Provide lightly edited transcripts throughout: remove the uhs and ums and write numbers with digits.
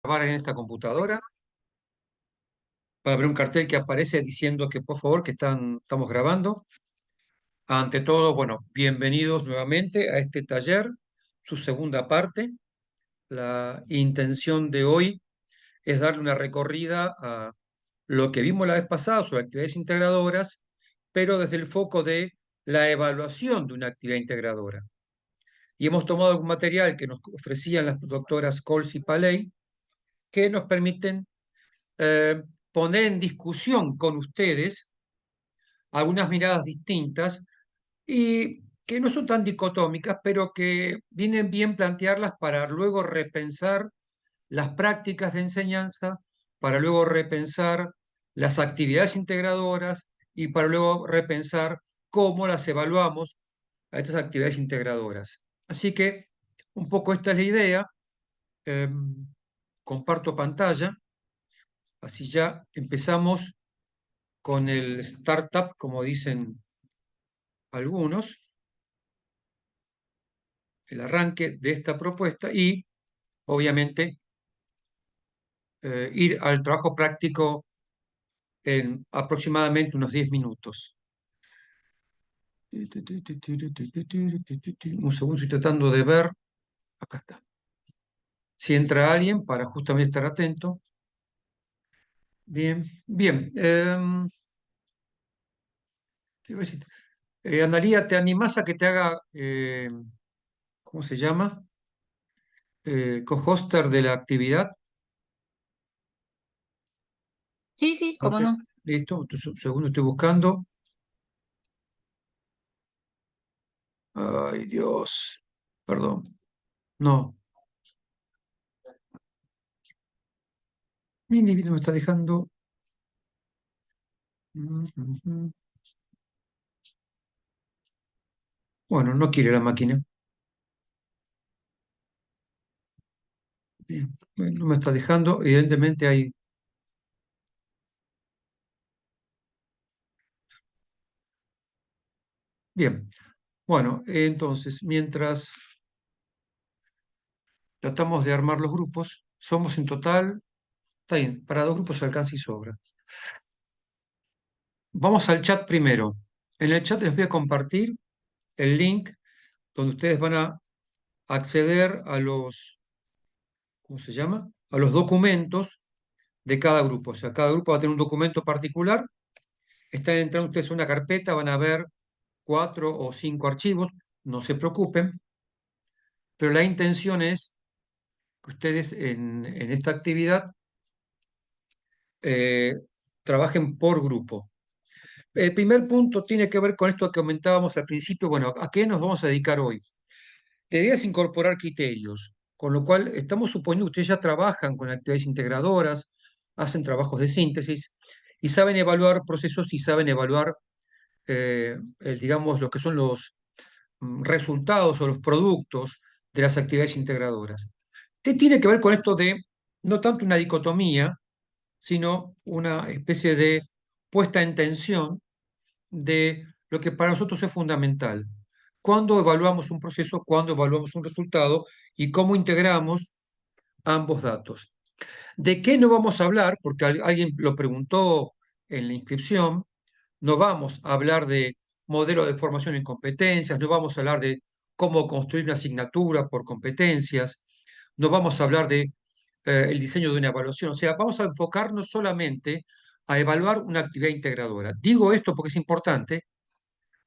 grabar en esta computadora para ver un cartel que aparece diciendo que por favor que estamos grabando. Ante todo, bueno, bienvenidos nuevamente a este taller, su segunda parte. La intención de hoy es darle una recorrida a lo que vimos la vez pasada sobre actividades integradoras, pero desde el foco de la evaluación de una actividad integradora. Y hemos tomado un material que nos ofrecían las doctoras Coles y Paley, que nos permiten eh, poner en discusión con ustedes algunas miradas distintas y que no son tan dicotómicas, pero que vienen bien plantearlas para luego repensar las prácticas de enseñanza, para luego repensar las actividades integradoras y para luego repensar cómo las evaluamos a estas actividades integradoras. Así que un poco esta es la idea. Eh, Comparto pantalla, así ya empezamos con el startup, como dicen algunos, el arranque de esta propuesta y, obviamente, ir al trabajo práctico en aproximadamente unos 10 minutos. Un segundo, estoy tratando de ver. Acá está. Si entra alguien para justamente estar atento. Bien, bien. Quiero ver si Analía, ¿te animás a que te haga, ¿cómo se llama? Co-hoster de la actividad. Sí, sí, Ok, cómo no. listo. Entonces, un segundo, estoy buscando. Ay, Dios. Perdón. No. Mi individuo me está dejando. Ujú. Bueno, no quiere la máquina. Bien. Bueno, no me está dejando. Evidentemente hay. Bien. Bueno, entonces, mientras tratamos de armar los grupos, somos en total. Está bien, para 2 grupos alcanza y sobra. Vamos al chat primero. En el chat les voy a compartir el link donde ustedes van a acceder a los, ¿cómo se llama? A los documentos de cada grupo. O sea, cada grupo va a tener un documento particular. Están entrando ustedes a una carpeta, van a ver 4 o 5 archivos, no se preocupen, pero la intención es que ustedes en esta actividad eh, trabajen por grupo. El primer punto tiene que ver con esto que comentábamos al principio. Bueno, ¿a qué nos vamos a dedicar hoy? La idea es incorporar criterios, con lo cual estamos suponiendo que ustedes ya trabajan con actividades integradoras, hacen trabajos de síntesis y saben evaluar procesos y saben evaluar, digamos, lo que son los resultados o los productos de las actividades integradoras. ¿Qué tiene que ver con esto de no tanto una dicotomía, sino una especie de puesta en tensión de lo que para nosotros es fundamental? ¿Cuándo evaluamos un proceso? ¿Cuándo evaluamos un resultado? ¿Y cómo integramos ambos datos? ¿De qué no vamos a hablar? Porque alguien lo preguntó en la inscripción. No vamos a hablar de modelo de formación en competencias, no vamos a hablar de cómo construir una asignatura por competencias, no vamos a hablar de el diseño de una evaluación. O sea, vamos a enfocarnos solamente a evaluar una actividad integradora. Digo esto porque es importante,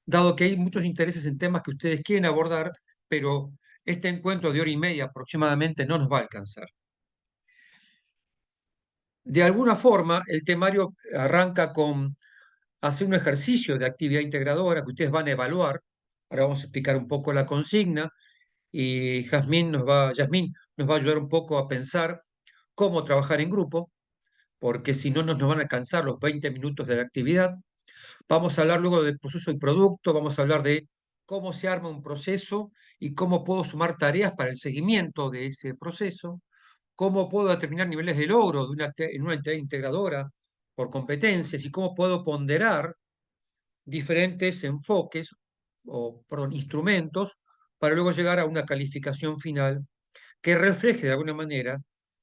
dado que hay muchos intereses en temas que ustedes quieren abordar, pero este encuentro de hora y media aproximadamente no nos va a alcanzar. De alguna forma, el temario arranca con hacer un ejercicio de actividad integradora que ustedes van a evaluar. Ahora vamos a explicar un poco la consigna y Yasmín nos va a ayudar un poco a pensar cómo trabajar en grupo, porque si no nos van a alcanzar los 20 minutos de la actividad. Vamos a hablar luego del proceso y producto, vamos a hablar de cómo se arma un proceso y cómo puedo sumar tareas para el seguimiento de ese proceso, cómo puedo determinar niveles de logro en una actividad integradora por competencias y cómo puedo ponderar diferentes enfoques o perdón, instrumentos para luego llegar a una calificación final que refleje de alguna manera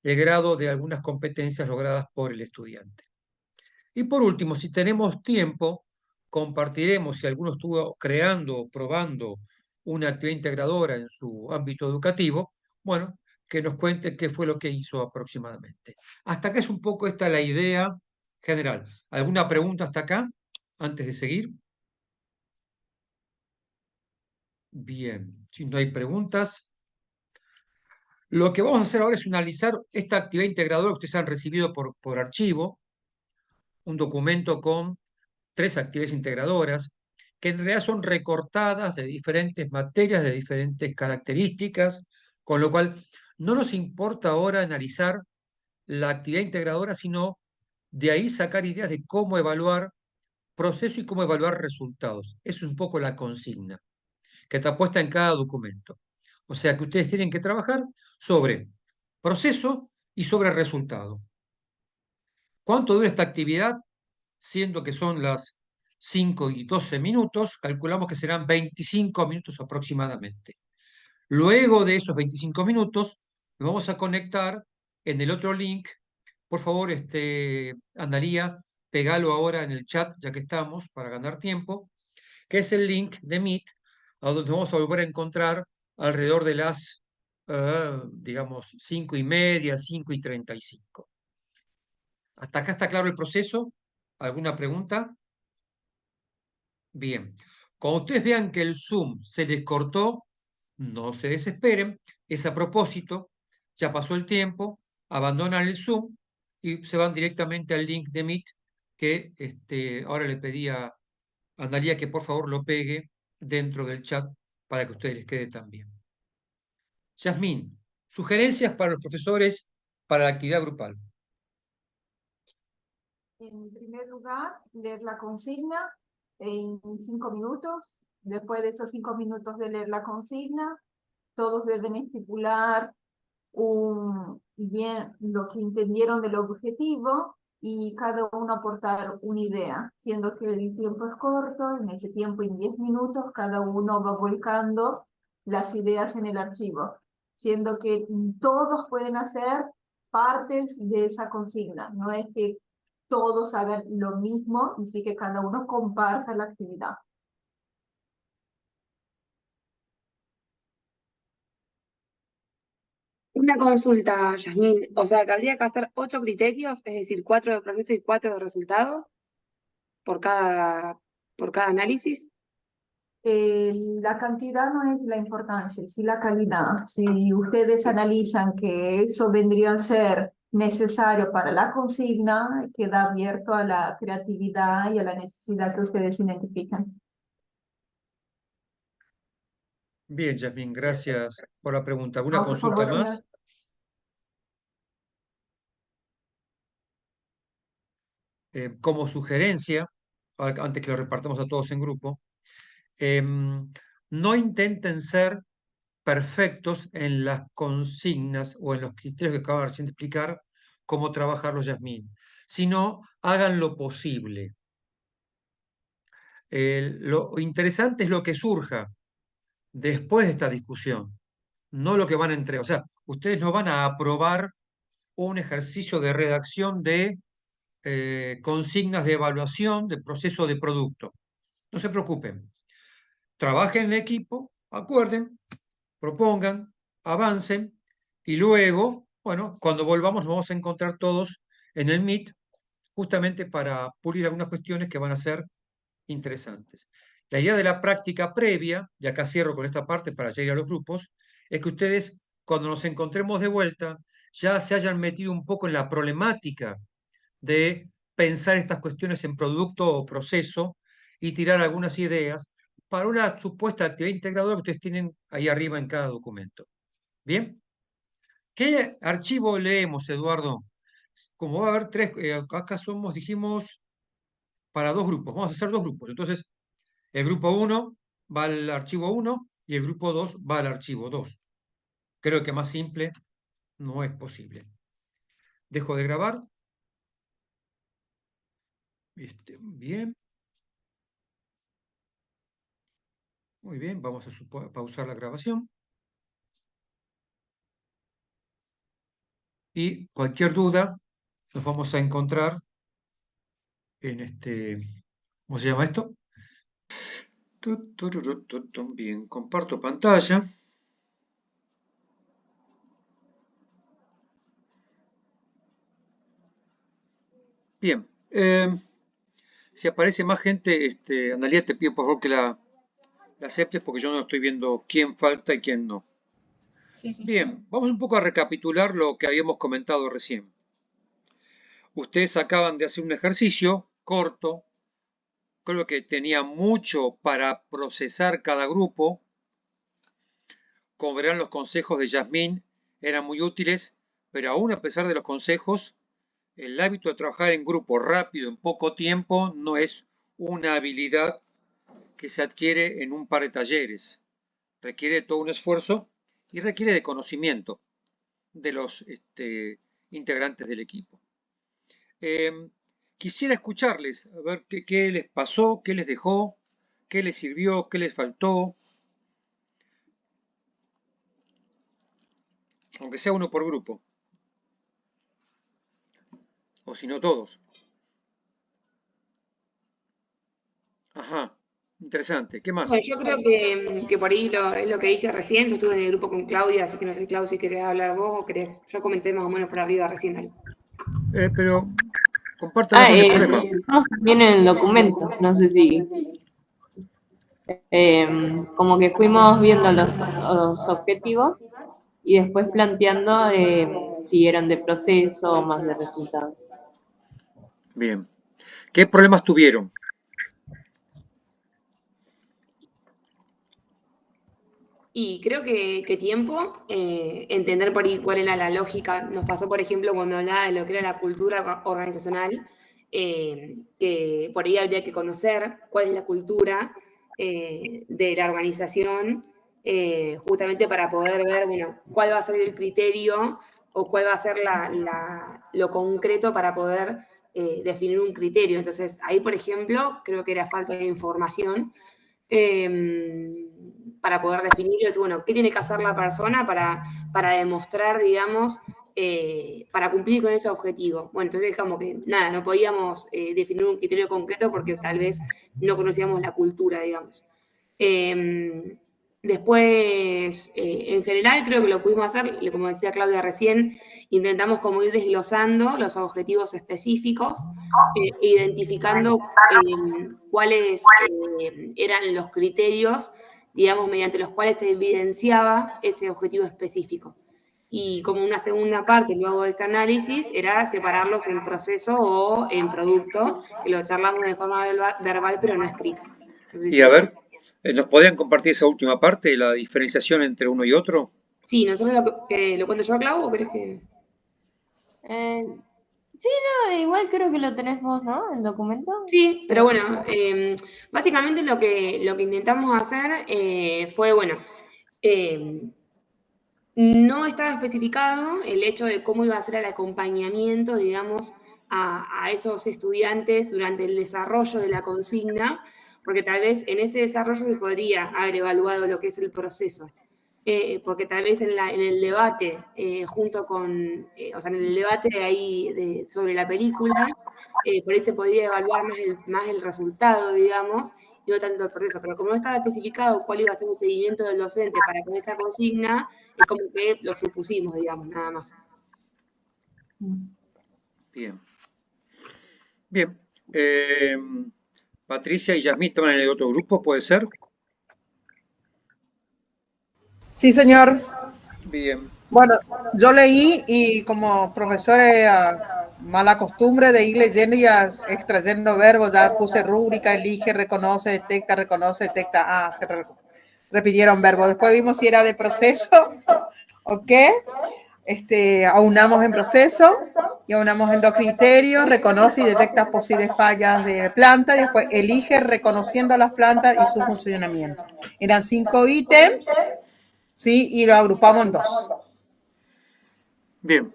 el grado de algunas competencias logradas por el estudiante. Y por último, si tenemos tiempo, compartiremos si alguno estuvo creando o probando una actividad integradora en su ámbito educativo, bueno, que nos cuente qué fue lo que hizo aproximadamente. Hasta acá es un poco esta la idea general. ¿Alguna pregunta hasta acá antes de seguir? Bien, si no hay preguntas, lo que vamos a hacer ahora es analizar esta actividad integradora que ustedes han recibido por archivo, un documento con 3 actividades integradoras, que en realidad son recortadas de diferentes materias, de diferentes características, con lo cual no nos importa ahora analizar la actividad integradora, sino de ahí sacar ideas de cómo evaluar proceso y cómo evaluar resultados. Eso es un poco la consigna que está puesta en cada documento. O sea que ustedes tienen que trabajar sobre proceso y sobre resultado. ¿Cuánto dura esta actividad? Siendo que son las 5:12, calculamos que serán 25 minutos aproximadamente. Luego de esos 25 minutos, nos vamos a conectar en el otro link. Por favor, Analía, pegalo ahora en el chat, ya que estamos, para ganar tiempo, que es el link de Meet, a donde vamos a volver a encontrar alrededor de las, digamos, 5:30, 5:35. ¿Hasta acá está claro el proceso? ¿Alguna pregunta? Bien. Cuando ustedes vean que el Zoom se les cortó, no se desesperen, es a propósito, ya pasó el tiempo, abandonan el Zoom y se van directamente al link de Meet que ahora le pedí a Analia que por favor lo pegue dentro del chat para que a ustedes les quede también. Yasmín, sugerencias para los profesores para la actividad grupal. En primer lugar, leer la consigna en 5 minutos. Después de esos 5 minutos de leer la consigna, todos deben estipular bien lo que entendieron del objetivo y cada uno aportar una idea, siendo que el tiempo es corto, en ese tiempo, en 10 minutos, cada uno va volcando las ideas en el archivo, siendo que todos pueden hacer partes de esa consigna, no es que todos hagan lo mismo y sí que cada uno comparta la actividad. Una consulta, Yasmín. O sea, que habría que hacer 8 criterios, es decir, 4 de proceso y 4 de resultado por cada análisis. La cantidad no es la importancia, sí la calidad. Si ustedes analizan que eso vendría a ser necesario para la consigna, queda abierto a la creatividad y a la necesidad que ustedes identifican. Bien, Yasmín, gracias por la pregunta. ¿Alguna No, por consulta favor, señor. más? Como sugerencia, antes que lo repartamos a todos en grupo, no intenten ser perfectos en las consignas o en los criterios que acabo recién de explicar cómo trabajarlos, Yasmín, sino hagan lo posible. Lo interesante es lo que surja después de esta discusión, no lo que van a entregar. O sea, ustedes no van a aprobar un ejercicio de redacción de consignas de evaluación de proceso de producto. No se preocupen. Trabajen en equipo, acuerden, propongan, avancen y luego, bueno, cuando volvamos nos vamos a encontrar todos en el Meet justamente para pulir algunas cuestiones que van a ser interesantes. La idea de la práctica previa, y acá cierro con esta parte para llegar a los grupos, es que ustedes, cuando nos encontremos de vuelta, ya se hayan metido un poco en la problemática de pensar estas cuestiones en producto o proceso y tirar algunas ideas para una supuesta actividad integradora que ustedes tienen ahí arriba en cada documento. ¿Bien? ¿Qué archivo leemos, Eduardo? Como va a haber 3, acá somos, dijimos, para 2 grupos. Vamos a hacer 2 grupos. Entonces, el grupo 1 va al archivo 1 y el grupo 2 va al archivo 2. Creo que más simple no es posible. Dejo de grabar. Bien, muy bien. Vamos a pausar la grabación. y cualquier duda nos vamos a encontrar en ¿cómo se llama esto? Bien, comparto pantalla. Bien, si aparece más gente, Analia, te pido por favor que la aceptes porque yo no estoy viendo quién falta y quién no. Sí, sí. Bien, vamos un poco a recapitular lo que habíamos comentado recién. Ustedes acaban de hacer un ejercicio corto, creo que tenía mucho para procesar cada grupo. Como verán, los consejos de Yasmín eran muy útiles, pero aún a pesar de los consejos, el hábito de trabajar en grupo rápido en poco tiempo no es una habilidad que se adquiere en un par de talleres. Requiere todo un esfuerzo y requiere de conocimiento de los integrantes del equipo. Quisiera escucharles, a ver qué les pasó, qué les dejó, qué les sirvió, qué les faltó, aunque sea uno por grupo, o si no todos. Ajá, interesante. ¿Qué más? Bueno, yo creo que por ahí es lo que dije recién. Yo estuve en el grupo con Claudia, así que no sé, Claudia, si querés hablar vos o querés. Yo comenté más o menos por arriba recién algo. Pero compártanos, no hay problema. Estamos también en el documento, no sé si, como que fuimos viendo los objetivos y después planteando si eran de proceso o más de resultado. Bien. ¿Qué problemas tuvieron? Y creo que tiempo, entender por ahí cuál era la lógica. Nos pasó, por ejemplo, cuando hablaba de lo que era la cultura organizacional, que por ahí habría que conocer cuál es la cultura de la organización, justamente para poder ver, bueno, cuál va a ser el criterio o cuál va a ser lo concreto para poder definir un criterio. Entonces, ahí, por ejemplo, creo que era falta de información. Para poder definir, bueno, qué tiene que hacer la persona para demostrar, digamos, para cumplir con ese objetivo. Bueno, entonces como que nada, no podíamos definir un criterio concreto porque tal vez no conocíamos la cultura, digamos. Después, en general, creo que lo pudimos hacer, como decía Claudia recién, intentamos como ir desglosando los objetivos específicos, identificando cuáles eran los criterios, digamos, mediante los cuales se evidenciaba ese objetivo específico. Y como una segunda parte luego de ese análisis era separarlos en proceso o en producto, que lo charlamos de forma verbal pero no escrita. No sé Y si a ver, ¿nos podrían compartir esa última parte, la diferenciación entre uno y otro? Sí, nosotros lo cuento yo a Clau, ¿o crees que...? Sí, no, igual creo que lo tenés vos, ¿no? El documento. Sí, pero bueno, básicamente lo que intentamos hacer fue, bueno, no estaba especificado el hecho de cómo iba a ser el acompañamiento, digamos, a esos estudiantes durante el desarrollo de la consigna, porque tal vez en ese desarrollo se podría haber evaluado lo que es el proceso. Porque tal vez en el debate, junto con, o sea, en el debate ahí sobre la película, por ahí se podría evaluar más el resultado, digamos, y no tanto el proceso. Pero como no estaba especificado cuál iba a ser el seguimiento del docente para con esa consigna, es como que lo supusimos, digamos, nada más. Bien. Bien. Patricia y Yasmín estaban en el otro grupo, ¿puede ser? Sí, señor. Bien. Bueno, yo leí y como profesor mala costumbre de ir leyendo y extrayendo verbos, ya puse rúbrica, elige, reconoce, detecta, repitieron verbos. Después vimos si era de proceso o qué. Aunamos en proceso y aunamos en dos criterios, reconoce y detecta posibles fallas de planta y después elige reconociendo las plantas y su funcionamiento. Eran 5 ítems, ¿sí? Y lo agrupamos en 2. Bien.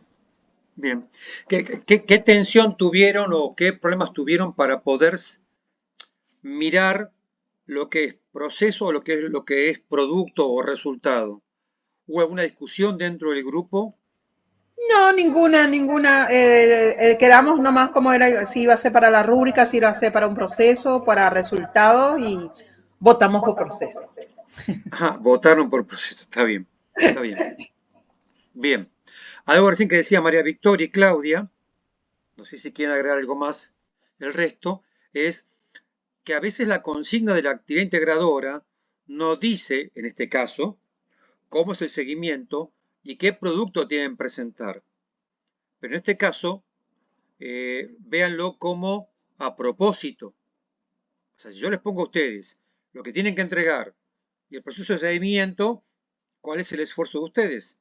Bien. ¿Qué tensión tuvieron o qué problemas tuvieron para poder mirar lo que es proceso o lo que es producto o resultado? ¿Hubo alguna discusión dentro del grupo? No, ninguna. Quedamos nomás como era, si iba a ser para la rúbrica, si iba a ser para un proceso, para resultados y votamos por proceso. Ajá, votaron por proceso, está bien, está bien. Bien. Algo recién que decía María Victoria y Claudia, no sé si quieren agregar algo más, el resto, es que a veces la consigna de la actividad integradora no dice, en este caso, cómo es el seguimiento y qué producto tienen que presentar. Pero en este caso, véanlo como a propósito. O sea, si yo les pongo a ustedes lo que tienen que entregar y el proceso de seguimiento, ¿cuál es el esfuerzo de ustedes?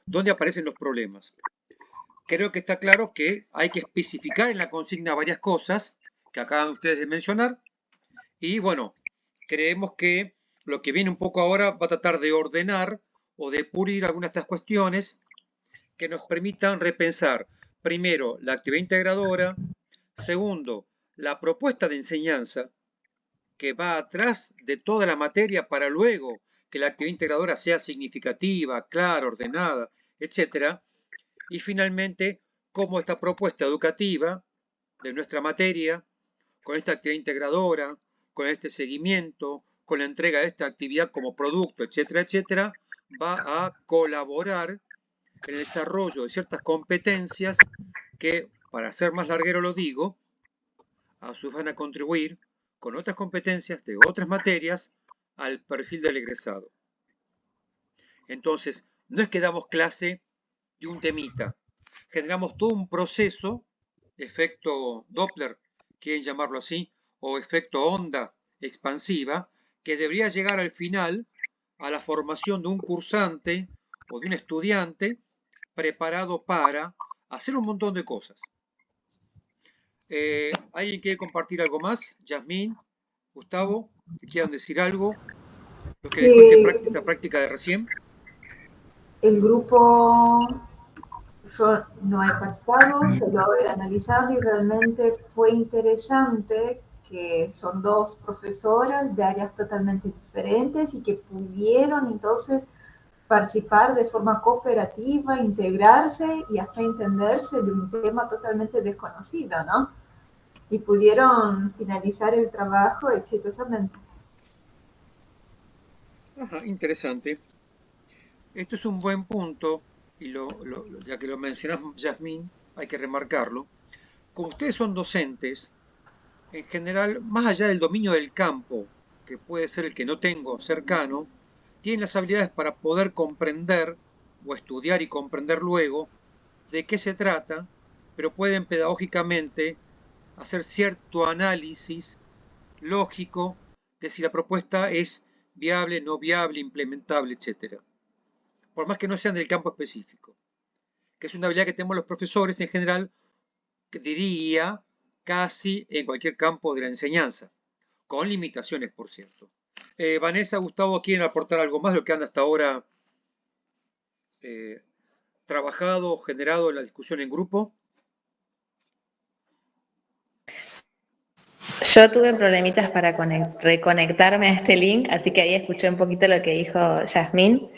¿Dónde aparecen los problemas? Creo que está claro que hay que especificar en la consigna varias cosas que acaban ustedes de mencionar. Y bueno, creemos que lo que viene un poco ahora va a tratar de ordenar o de pulir algunas de estas cuestiones que nos permitan repensar, primero, la actividad integradora, segundo, la propuesta de enseñanza que va atrás de toda la materia para luego que la actividad integradora sea significativa, clara, ordenada, etcétera. Y finalmente, cómo esta propuesta educativa de nuestra materia, con esta actividad integradora, con este seguimiento, con la entrega de esta actividad como producto, etcétera, etcétera, va a colaborar en el desarrollo de ciertas competencias que, para ser más larguero lo digo, a su vez van a contribuir con otras competencias de otras materias al perfil del egresado. Entonces, no es que damos clase de un temita, generamos todo un proceso, efecto Doppler, quieren llamarlo así, o efecto onda expansiva, que debería llegar al final a la formación de un cursante o de un estudiante preparado para hacer un montón de cosas. ¿Alguien quiere compartir algo más? Yasmín, Gustavo, que quieran decir algo, lo que les cuente esta práctica de recién. El grupo, yo no he participado, solo he analizado y realmente fue interesante que son dos profesoras de áreas totalmente diferentes y que pudieron entonces participar de forma cooperativa, integrarse y hasta entenderse de un tema totalmente desconocido, ¿no? Y pudieron finalizar el trabajo exitosamente. Ajá, interesante. Esto es un buen punto, y ya que lo mencionas, Yasmín, hay que remarcarlo. Como ustedes son docentes, en general, más allá del dominio del campo, que puede ser el que no tengo cercano, tienen las habilidades para poder comprender o estudiar y comprender luego de qué se trata, pero pueden pedagógicamente hacer cierto análisis lógico de si la propuesta es viable, no viable, implementable, etc. Por más que no sean del campo específico, que es una habilidad que tenemos los profesores en general, que diría casi en cualquier campo de la enseñanza, con limitaciones, por cierto. Vanessa, Gustavo, ¿quieren aportar algo más de lo que han hasta ahora trabajado o generado en la discusión en grupo? Yo tuve problemitas para reconectarme a este link, así que ahí escuché un poquito lo que dijo Yasmín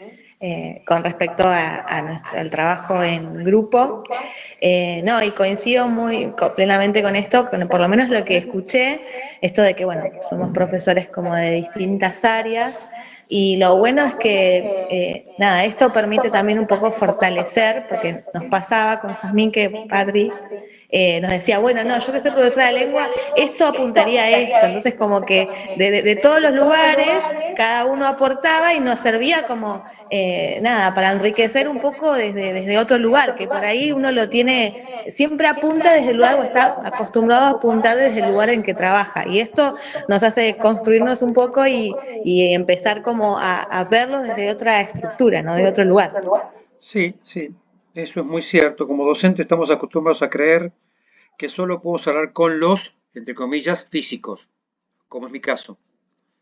con respecto al trabajo en grupo. No, y coincido plenamente con esto, por lo menos lo que escuché, esto de que, bueno, somos profesores como de distintas áreas, y lo bueno es que, nada, esto permite también un poco fortalecer, porque nos pasaba con Jazmín que Patri nos decía, bueno, no, yo que soy profesora de lengua, esto apuntaría a esto, entonces como que de todos los lugares, cada uno aportaba y nos servía como, nada, para enriquecer un poco desde otro lugar, que por ahí uno lo tiene, siempre apunta desde el lugar o está acostumbrado a apuntar desde el lugar en que trabaja, y esto nos hace construirnos un poco y empezar como a verlo desde otra estructura, ¿no? De otro lugar. Sí, sí, eso es muy cierto. Como docente estamos acostumbrados a creer que solo podemos hablar con los, entre comillas, físicos, como es mi caso,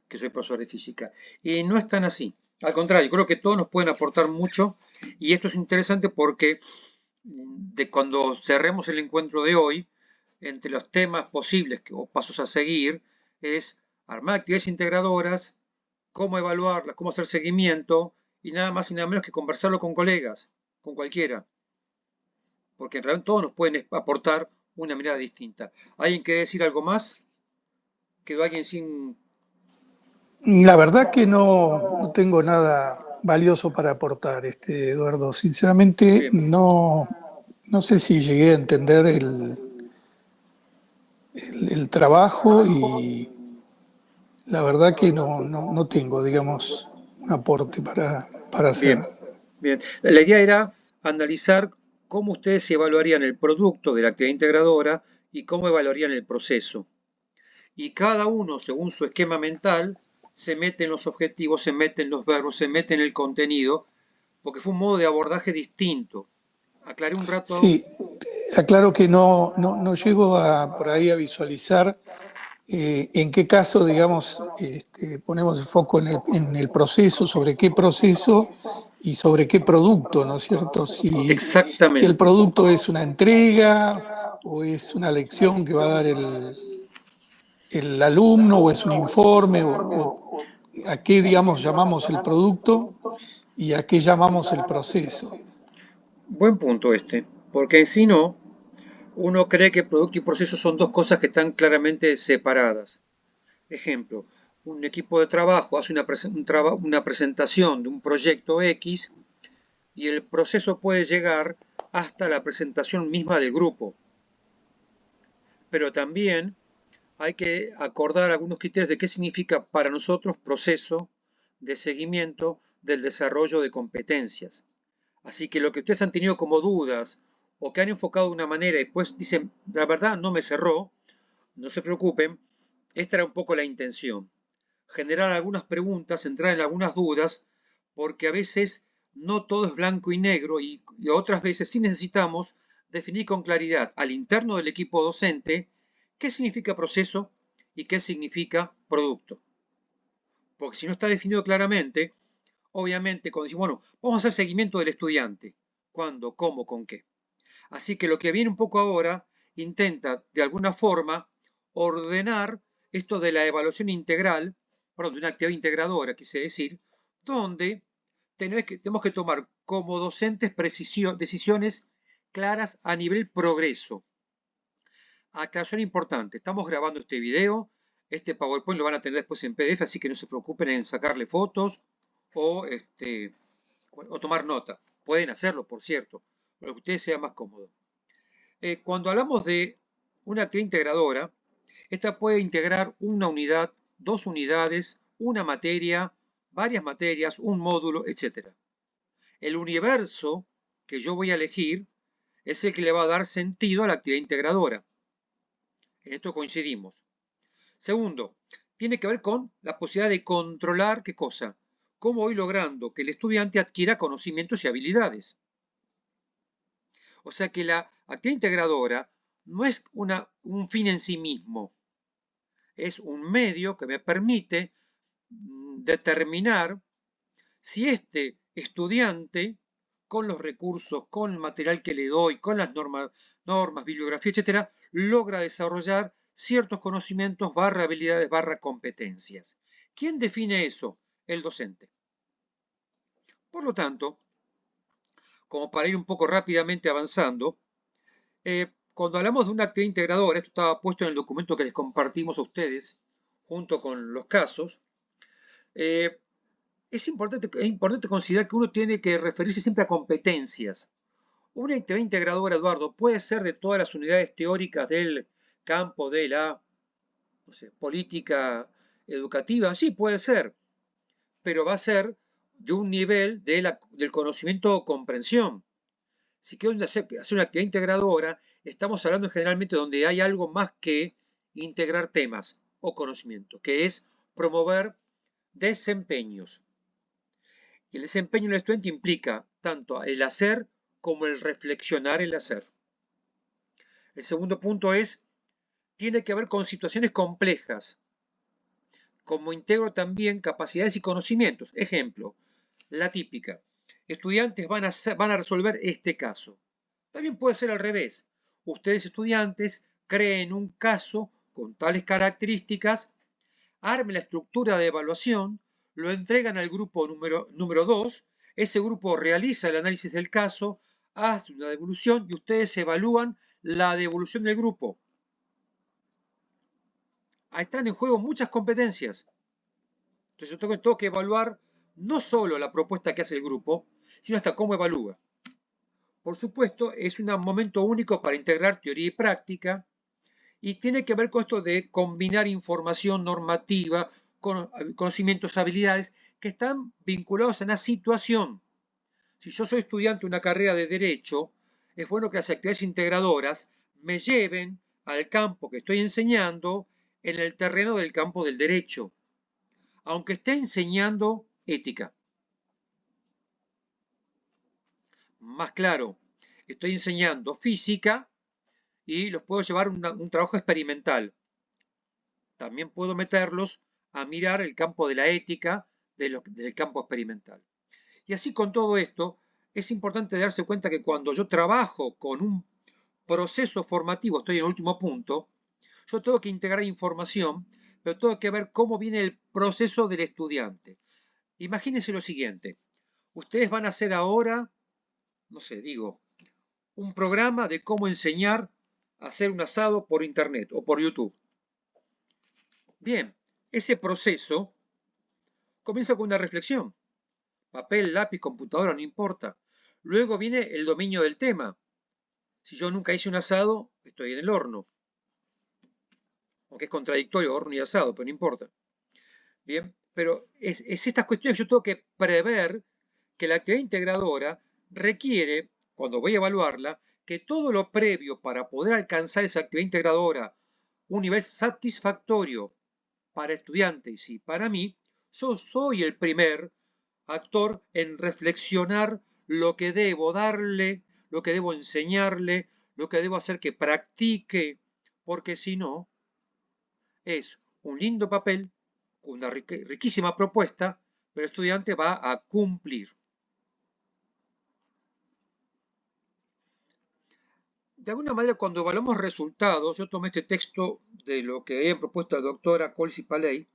que soy profesor de física. Y no es tan así. Al contrario, creo que todos nos pueden aportar mucho y esto es interesante porque de cuando cerremos el encuentro de hoy, entre los temas posibles o pasos a seguir, es armar actividades integradoras, cómo evaluarlas, cómo hacer seguimiento y nada más y nada menos que conversarlo con colegas, con cualquiera, porque en realidad todos nos pueden aportar una mirada distinta. ¿Alguien quiere decir algo más? ¿Quedó alguien sin...? La verdad que no tengo nada valioso para aportar, Eduardo. Sinceramente, Bien, no sé si llegué a entender el trabajo y la verdad que no tengo, digamos, un aporte para hacer. bien, bien. La idea era analizar cómo ustedes evaluarían el producto de la actividad integradora y cómo evaluarían el proceso. Y cada uno, según su esquema mental, se mete en los objetivos, se mete en los verbos, se mete en el contenido, porque fue un modo de abordaje distinto. Aclaré un rato. Sí, aclaro que no llego por ahí a visualizar en qué caso, digamos, ponemos el foco en el proceso, sobre qué proceso y sobre qué producto, ¿no es cierto? Si el Exactamente. producto es una entrega o es una lección que va a dar el alumno o es un informe o a qué, digamos, llamamos el producto y a qué llamamos el proceso. Buen punto este, porque si no, uno cree que producto y proceso son dos cosas que están claramente separadas. Ejemplo, un equipo de trabajo hace una presentación de un proyecto X y el proceso puede llegar hasta la presentación misma del grupo. Pero también hay que acordar algunos criterios de qué significa para nosotros proceso de seguimiento del desarrollo de competencias. Así que lo que ustedes han tenido como dudas o que han enfocado de una manera y después dicen, la verdad no me cerró, no se preocupen, esta era un poco la intención. Generar algunas preguntas, entrar en algunas dudas, porque a veces no todo es blanco y negro y otras veces sí necesitamos definir con claridad al interno del equipo docente qué significa proceso y qué significa producto. Porque si no está definido claramente, obviamente cuando decimos, bueno, vamos a hacer seguimiento del estudiante. ¿Cuándo? ¿Cómo? ¿Con qué? Así que lo que viene un poco ahora intenta de alguna forma ordenar esto de la evaluación integral, perdón, de una actividad integradora, quise decir, donde tenemos que tomar como docentes decisiones claras a nivel progreso. Aclaración importante, estamos grabando este video, este PowerPoint lo van a tener después en PDF, así que no se preocupen en sacarle fotos o, o tomar nota. Pueden hacerlo, por cierto, lo que ustedes sea más cómodo. Cuando hablamos de una actividad integradora, esta puede integrar una unidad, dos unidades, una materia, varias materias, un módulo, etc. El universo que yo voy a elegir es el que le va a dar sentido a la actividad integradora. En esto coincidimos. Segundo, tiene que ver con la posibilidad de controlar, ¿qué cosa? Cómo voy logrando que el estudiante adquiera conocimientos y habilidades. O sea que la actividad integradora no es un fin en sí mismo, es un medio que me permite determinar si este estudiante, con los recursos, con el material que le doy, con las normas, bibliografía, etcétera, logra desarrollar ciertos conocimientos, habilidades, competencias. ¿Quién define eso? El docente. Por lo tanto, como para ir un poco rápidamente avanzando, cuando hablamos de una actividad integradora, esto estaba puesto en el documento que les compartimos a ustedes, junto con los casos, es importante considerar que uno tiene que referirse siempre a competencias. Una actividad integradora, Eduardo, puede ser de todas las unidades teóricas del campo de la política educativa, sí, puede ser, pero va a ser de un nivel del conocimiento o comprensión. Si quiero hacer una actividad integradora, estamos hablando generalmente donde hay algo más que integrar temas o conocimiento, que es promover desempeños. Y el desempeño del estudiante implica tanto el hacer como el reflexionar el hacer. El segundo punto tiene que ver con situaciones complejas, como integro también capacidades y conocimientos. Ejemplo, la típica, estudiantes van a resolver este caso. También puede ser al revés. Ustedes estudiantes creen un caso con tales características, armen la estructura de evaluación, lo entregan al grupo número 2 Ese grupo realiza el análisis del caso, hace una devolución y ustedes evalúan la devolución del grupo. Ahí están en juego muchas competencias. Entonces yo tengo que evaluar no solo la propuesta que hace el grupo, sino hasta cómo evalúa. Por supuesto, es un momento único para integrar teoría y práctica y tiene que ver con esto de combinar información normativa, conocimientos, habilidades que están vinculados a una situación. Si yo soy estudiante de una carrera de Derecho, es bueno que las actividades integradoras me lleven al campo que estoy enseñando en el terreno del campo del derecho, aunque esté enseñando ética. Más claro, estoy enseñando física y los puedo llevar a un trabajo experimental. También puedo meterlos a mirar el campo de la ética del campo experimental. Y así con todo esto, es importante darse cuenta que cuando yo trabajo con un proceso formativo, estoy en el último punto, yo tengo que integrar información, pero tengo que ver cómo viene el proceso del estudiante. Imagínense lo siguiente, ustedes van a hacer ahora, no sé, digo, un programa de cómo enseñar a hacer un asado por internet o por YouTube. Bien, ese proceso comienza con una reflexión. Papel, lápiz, computadora, no importa. Luego viene el dominio del tema. Si yo nunca hice un asado, estoy en el horno. Aunque es contradictorio horno y asado, pero no importa. Bien, pero es estas cuestiones que yo tengo que prever que la actividad integradora requiere, cuando voy a evaluarla, que todo lo previo para poder alcanzar esa actividad integradora, un nivel satisfactorio para estudiantes y para mí, yo soy el primer actor en reflexionar lo que debo darle, lo que debo enseñarle, lo que debo hacer que practique, porque si no, es un lindo papel, una riquísima propuesta, pero el estudiante va a cumplir. De alguna manera, cuando evaluamos resultados, yo tomé este texto de lo que había propuesto la doctora Colsi Paley,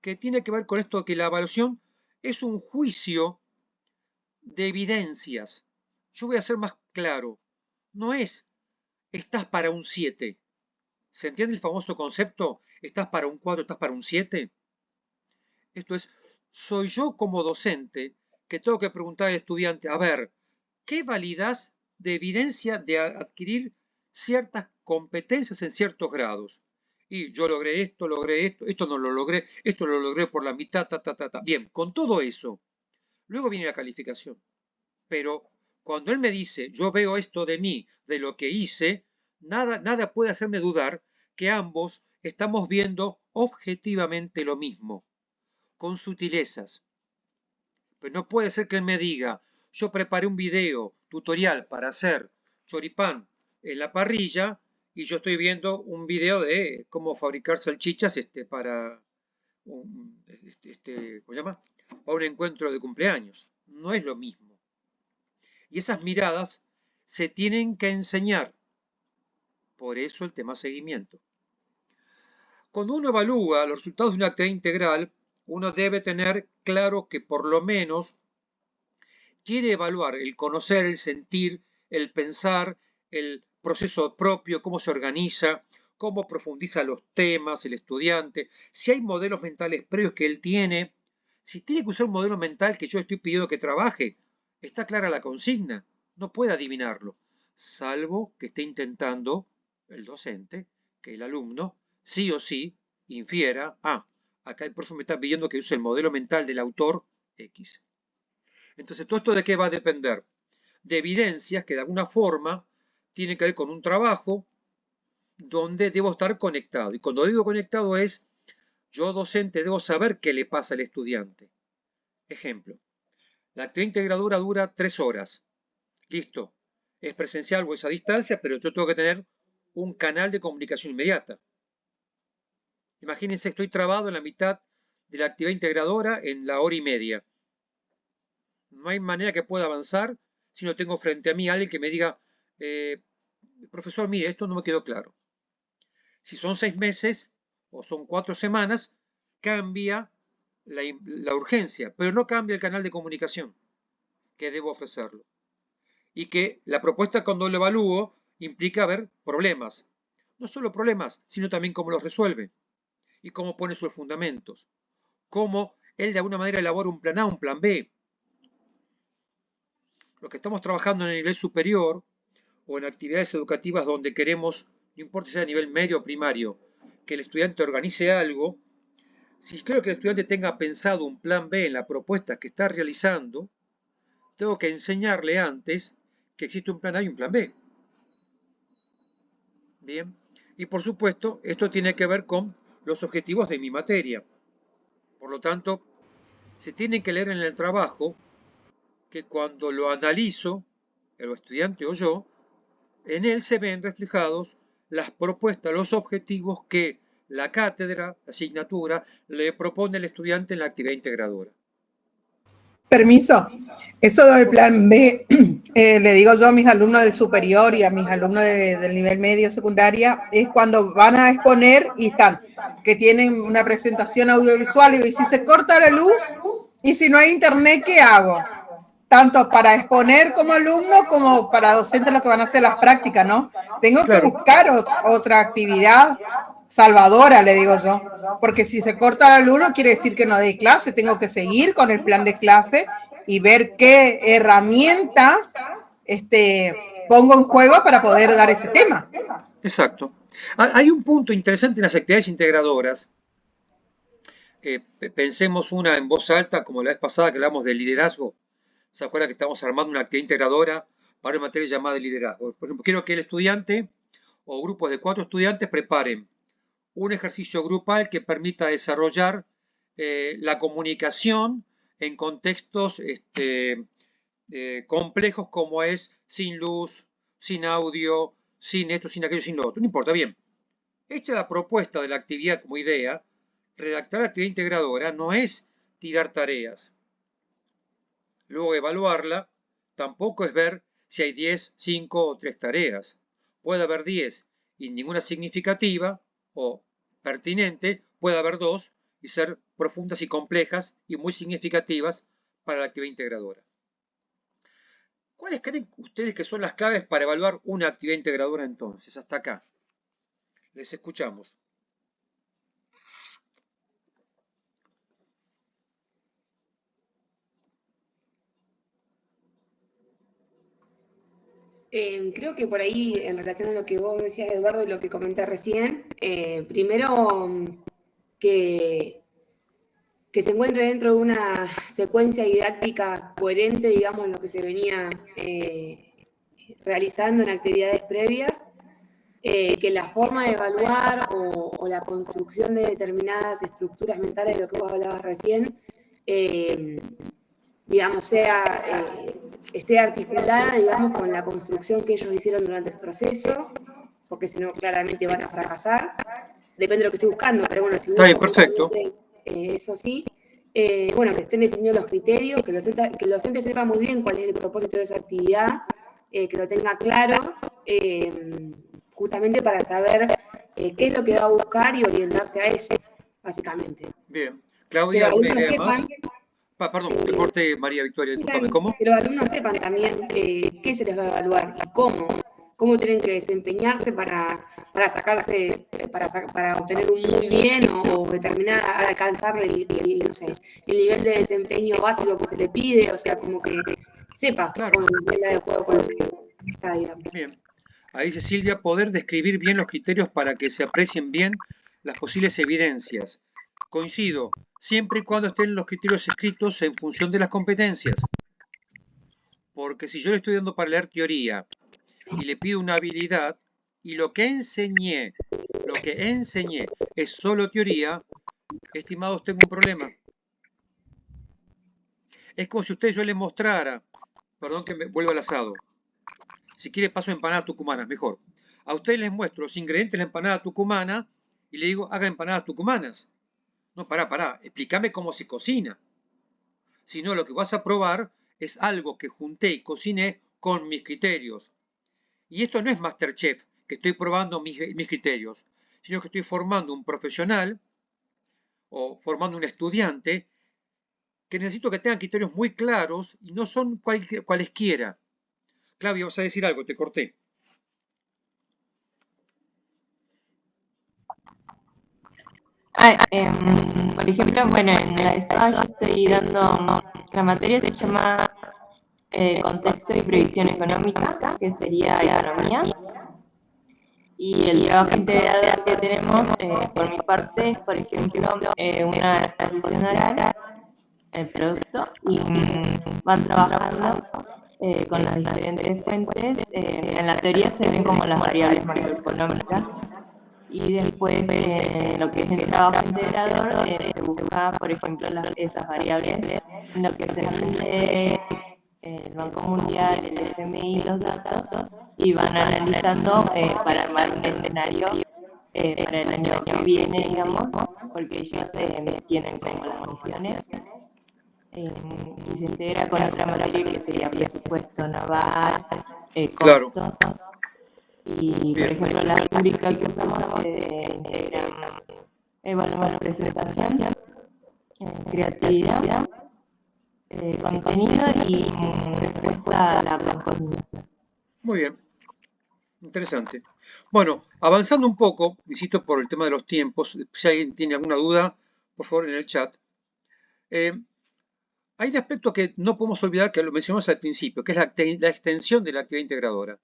que tiene que ver con esto que la evaluación es un juicio de evidencias. Yo voy a ser más claro. No es, estás para un 7. ¿Se entiende el famoso concepto? ¿Estás para un 4, estás para un 7? Esto es, soy yo como docente que tengo que preguntar al estudiante, a ver, ¿qué validás de evidencia de adquirir ciertas competencias en ciertos grados? Y yo logré esto no lo logré, esto lo logré por la mitad, Bien, con todo eso, luego viene la calificación. Pero cuando él me dice, yo veo esto de mí, de lo que hice, nada puede hacerme dudar que ambos estamos viendo objetivamente lo mismo, con sutilezas. Pero no puede ser que él me diga, yo preparé un video tutorial para hacer choripán en la parrilla y yo estoy viendo un video de cómo fabricar salchichas para ¿cómo se llama? Para un encuentro de cumpleaños. No es lo mismo. Y esas miradas se tienen que enseñar. Por eso el tema seguimiento. Cuando uno evalúa los resultados de una actividad integral, uno debe tener claro que por lo menos quiere evaluar el conocer, el sentir, el pensar, el proceso propio, cómo se organiza, cómo profundiza los temas el estudiante, si hay modelos mentales previos que él tiene, si tiene que usar un modelo mental que yo estoy pidiendo que trabaje. Está clara la consigna, no puede adivinarlo, salvo que esté intentando el docente, que el alumno, sí o sí, infiera, acá el profe me está pidiendo que use el modelo mental del autor X. Entonces, ¿todo esto de qué va a depender? De evidencias que de alguna forma tienen que ver con un trabajo donde debo estar conectado. Y cuando digo conectado es, yo docente debo saber qué le pasa al estudiante. Ejemplo, la actividad integradora dura 3 horas. Listo. Es presencial o es a distancia, pero yo tengo que tener un canal de comunicación inmediata. Imagínense, estoy trabado en la mitad de la actividad integradora en la hora y media. No hay manera que pueda avanzar si no tengo frente a mí a alguien que me diga, profesor, mire, esto no me quedó claro. Si son 6 meses o son 4 semanas, cambia la urgencia, pero no cambia el canal de comunicación. que debo ofrecerlo. Y que la propuesta cuando lo evalúo implica ver problemas. No solo problemas, sino también cómo los resuelve y cómo pone sus fundamentos. Cómo él de alguna manera elabora un plan A, un plan B. Los que estamos trabajando en el nivel superior o en actividades educativas donde queremos, no importa si sea a nivel medio o primario, que el estudiante organice algo, si quiero que el estudiante tenga pensado un plan B en la propuesta que está realizando, tengo que enseñarle antes que existe un plan A y un plan B. Bien. Y por supuesto, esto tiene que ver con los objetivos de mi materia. Por lo tanto, se tiene que leer en el trabajo que cuando lo analizo, el estudiante o yo, en él se ven reflejados las propuestas, los objetivos que la cátedra, la asignatura, le propone al estudiante en la actividad integradora. Permiso. Eso del plan B, le digo yo a mis alumnos del superior y a mis alumnos del nivel medio secundaria, es cuando van a exponer y están, que tienen una presentación audiovisual y si se corta la luz y si no hay internet, ¿qué hago? Tanto para exponer como alumno como para docentes los que van a hacer las prácticas, ¿no? Tengo que buscar otra actividad salvadora, le digo yo, porque si se corta el alumno quiere decir que no doy clase, tengo que seguir con el plan de clase y ver qué herramientas pongo en juego para poder dar ese tema. Exacto. Hay un punto interesante en las actividades integradoras. Pensemos una en voz alta, como la vez pasada que hablamos de liderazgo. ¿Se acuerda que estamos armando una actividad integradora para una materia llamada de liderazgo? Por ejemplo, quiero que el estudiante o grupos de 4 estudiantes preparen un ejercicio grupal que permita desarrollar la comunicación en contextos complejos como es sin luz, sin audio, sin esto, sin aquello, sin lo otro. No importa, bien. Hecha la propuesta de la actividad como idea, redactar la actividad integradora no es tirar tareas. Luego evaluarla tampoco es ver si hay 10, 5 o 3 tareas. Puede haber 10 y ninguna significativa o pertinente, puede haber 2 y ser profundas y complejas y muy significativas para la actividad integradora. ¿Cuáles creen ustedes que son las claves para evaluar una actividad integradora entonces? Hasta acá. Les escuchamos. Creo que por ahí, en relación a lo que vos decías, Eduardo, y lo que comenté recién, primero que se encuentre dentro de una secuencia didáctica coherente, digamos, en lo que se venía realizando en actividades previas, que la forma de evaluar o la construcción de determinadas estructuras mentales, de lo que vos hablabas recién, digamos, esté articulada, digamos, con la construcción que ellos hicieron durante el proceso, porque si no, claramente van a fracasar. Depende de lo que estoy buscando, pero bueno, si está bien, perfecto. Eso sí. Bueno, que estén definidos los criterios, que el docente sepa muy bien cuál es el propósito de esa actividad, que lo tenga claro, justamente para saber qué es lo que va a buscar y orientarse a eso, básicamente. Bien. Claudia, una idea más. Perdón, te corté, María Victoria, discúlpame, ¿cómo? Que los alumnos sepan también qué se les va a evaluar y cómo tienen que desempeñarse para sacarse, para obtener un muy bien o determinar, alcanzar el nivel de desempeño básico que se le pide, o sea, como que sepa cómo es de acuerdo con lo que está, digamos. Bien. Ahí dice Silvia, poder describir bien los criterios para que se aprecien bien las posibles evidencias. Coincido, siempre y cuando estén los criterios escritos en función de las competencias. Porque si yo le estoy dando para leer teoría y le pido una habilidad y lo que enseñé es solo teoría, estimados, tengo un problema. Es como si yo le mostrara, perdón que me vuelva al asado, si quiere paso empanadas tucumanas, mejor. A ustedes les muestro los ingredientes de la empanada tucumana y le digo, haga empanadas tucumanas. No, pará, explícame cómo se cocina. Si no, lo que vas a probar es algo que junté y cociné con mis criterios. Y esto no es Masterchef, que estoy probando mis criterios, sino que estoy formando un profesional o formando un estudiante que necesito que tengan criterios muy claros y no son cualesquiera. Claudia, vas a decir algo, te corté. Por ejemplo, bueno, en la ESOA yo estoy dando, la materia se llama Contexto y Previsión Económica, que sería economía. Y el trabajo integrador que tenemos, por mi parte, es, por ejemplo, una exposición oral, el producto, y van trabajando con las diferentes fuentes. En la teoría se ven como las variables macroeconómicas, y después lo que es el trabajo integrador se busca, por ejemplo, esas variables, lo que se mide el Banco Mundial, el FMI, los datos, y van analizando para armar un escenario para el año que viene, digamos, porque ellos tienen como las misiones, y se integra con otra materia que sería presupuesto naval, Claro. costos, y por ejemplo la rúbrica que usamos se integran evaluar presentación, creatividad, contenido y respuesta a la consigna. Muy bien. Interesante. Bueno, avanzando un poco, insisto por el tema de los tiempos, si alguien tiene alguna duda, por favor en el chat. Hay un aspecto que no podemos olvidar, que lo mencionamos al principio, que es la extensión de la actividad integradora.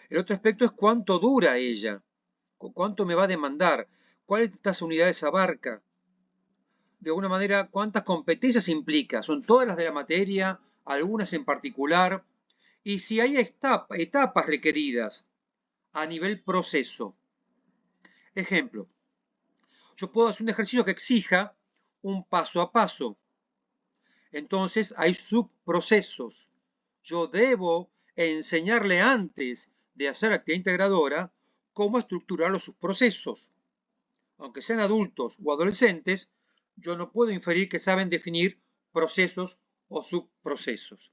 El otro aspecto es cuánto dura ella, cuánto me va a demandar, cuántas unidades abarca, de alguna manera cuántas competencias implica, son todas las de la materia, algunas en particular, y si hay etapas requeridas a nivel proceso. Ejemplo, yo puedo hacer un ejercicio que exija un paso a paso. Entonces hay subprocesos. Yo debo enseñarle antes de hacer actividad integradora cómo estructurar los subprocesos. Aunque sean adultos o adolescentes, yo no puedo inferir que saben definir procesos o subprocesos.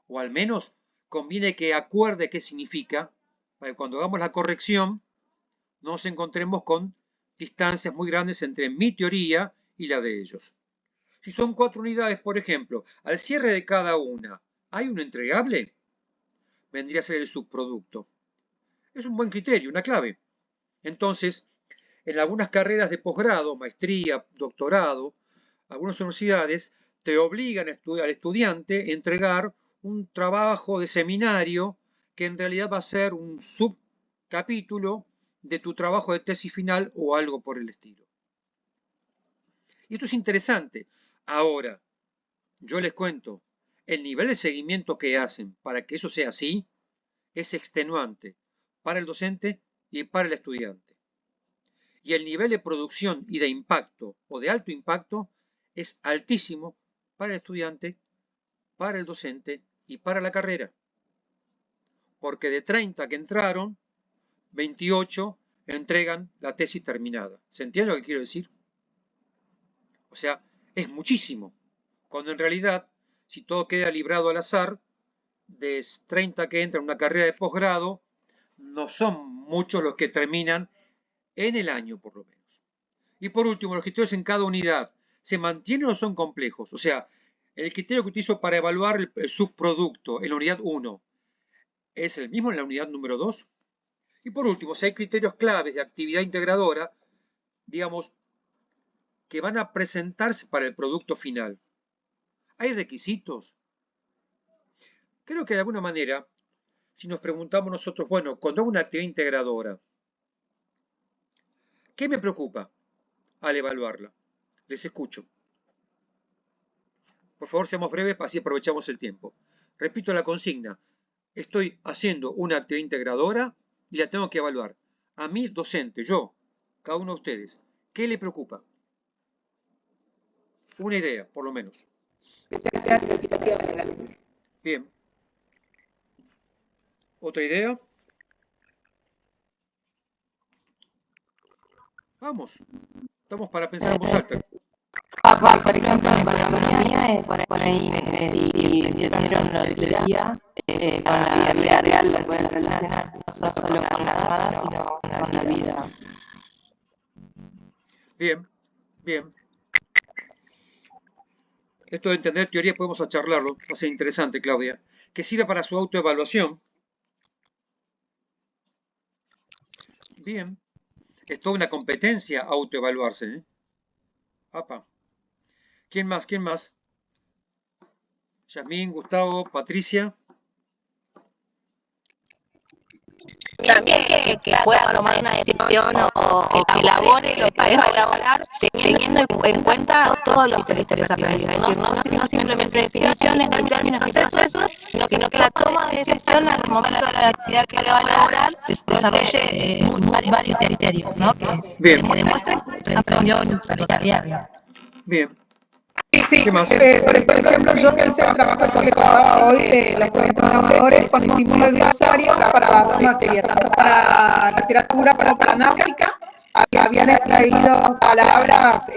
O al menos conviene que acuerde qué significa, para que cuando hagamos la corrección no nos encontremos con distancias muy grandes entre mi teoría y la de ellos. Si son 4 unidades, por ejemplo, al cierre de cada una, ¿hay un entregable? Vendría a ser el subproducto. Es un buen criterio, una clave. Entonces, en algunas carreras de posgrado, maestría, doctorado, algunas universidades te obligan al estudiante a entregar un trabajo de seminario que en realidad va a ser un subcapítulo de tu trabajo de tesis final o algo por el estilo. Y esto es interesante. Ahora, yo les cuento, el nivel de seguimiento que hacen para que eso sea así es extenuante para el docente y para el estudiante. Y el nivel de producción y de impacto o de alto impacto es altísimo para el estudiante, para el docente y para la carrera. Porque de 30 que entraron, 28 entregan la tesis terminada. ¿Se entiende lo que quiero decir? O sea, es muchísimo. Cuando en realidad, si todo queda librado al azar, de 30 que entran en una carrera de posgrado, no son muchos los que terminan en el año, por lo menos. Y por último, los criterios en cada unidad, ¿se mantienen o son complejos? O sea, el criterio que utilizo para evaluar el subproducto en la unidad 1, ¿es el mismo en la unidad número 2? Y por último, si hay criterios claves de actividad integradora, digamos, que van a presentarse para el producto final, ¿hay requisitos? Creo que de alguna manera, si nos preguntamos nosotros, bueno, cuando hago una actividad integradora, ¿qué me preocupa al evaluarla? Les escucho. Por favor, seamos breves, así aprovechamos el tiempo. Repito la consigna. Estoy haciendo una actividad integradora y la tengo que evaluar. A mí, docente, yo, cada uno de ustedes, ¿qué le preocupa? Una idea, por lo menos. Que sea significativa para el alumno. Bien. ¿Otra idea? Vamos. Estamos para pensar en voz alta. Por ejemplo, en economía es por ahí, si entendieron lo de teoría, con la vida real lo pueden relacionar, no solo con la armada, sino con la vida. Bien, bien. Esto de entender teoría podemos charlarlo, va a ser interesante, Claudia. Que sirva para su autoevaluación. Bien. Es toda una competencia autoevaluarse, ¿eh? Apa. ¿Quién más? ¿Quién más? Yasmín, Gustavo, Patricia. También que pueda tomar una decisión o que elabore lo que deba elaborar teniendo en cuenta todos los criterios a realizar. Es decir, no simplemente definiciones, términos, procesos, sino que la toma de decisión al momento de la actividad que le va a elaborar desarrolle varios criterios, ¿no? Que demuestren comprensión solidaria. Bien. Sí, ¿Qué más? por ejemplo, yo que hice el trabajo que le contaba hoy de la escuela de trabajadores, cuando hicimos el glosario para las dos materias, tanto para literatura, para náutica, habían extraído palabras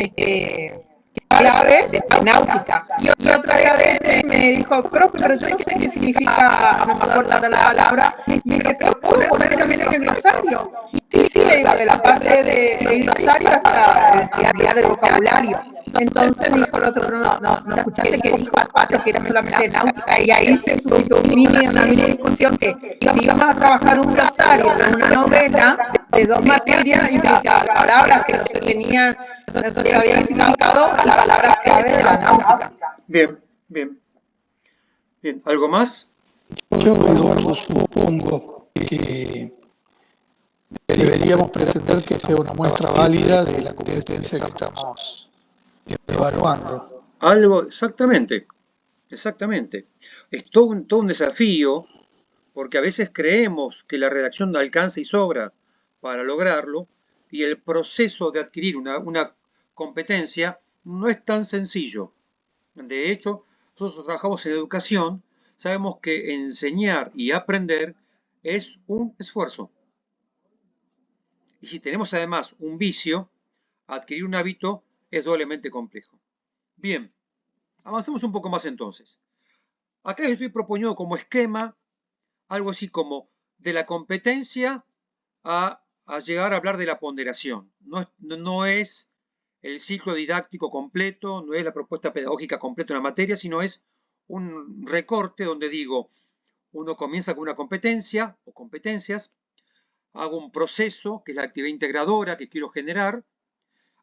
claves de náutica. Y otra cadete me dijo, profe, pero yo no sé qué significa, no me acuerdo ahora la palabra, me dice, pero ¿puedo poner también en el glosario? Y sí, le digo, de la parte del glosario es para ampliar el vocabulario. Entonces dijo el otro, no escuchaste que dijo aparte que era solamente náutica, y ahí se suscitó una mini discusión que si íbamos a trabajar un glosario en una novela de dos materias, implicaba palabras que no se tenían, no se habían significado a las palabras claves de la náutica. Bien, bien. Bien, ¿algo más? Yo, Eduardo, supongo que deberíamos pretender que sea una muestra válida de la competencia que estamos evaluando. Algo, exactamente. Exactamente. Es todo un desafío, porque a veces creemos que la redacción no alcanza y sobra para lograrlo, y el proceso de adquirir una competencia no es tan sencillo. De hecho, nosotros trabajamos en educación, sabemos que enseñar y aprender es un esfuerzo. Y si tenemos además un vicio, adquirir un hábito es doblemente complejo. Bien, avancemos un poco más entonces. Acá les estoy proponiendo como esquema algo así como de la competencia a llegar a hablar de la ponderación. No es el ciclo didáctico completo, no es la propuesta pedagógica completa de una materia, sino es un recorte donde digo, uno comienza con una competencia o competencias, hago un proceso, que es la actividad integradora que quiero generar,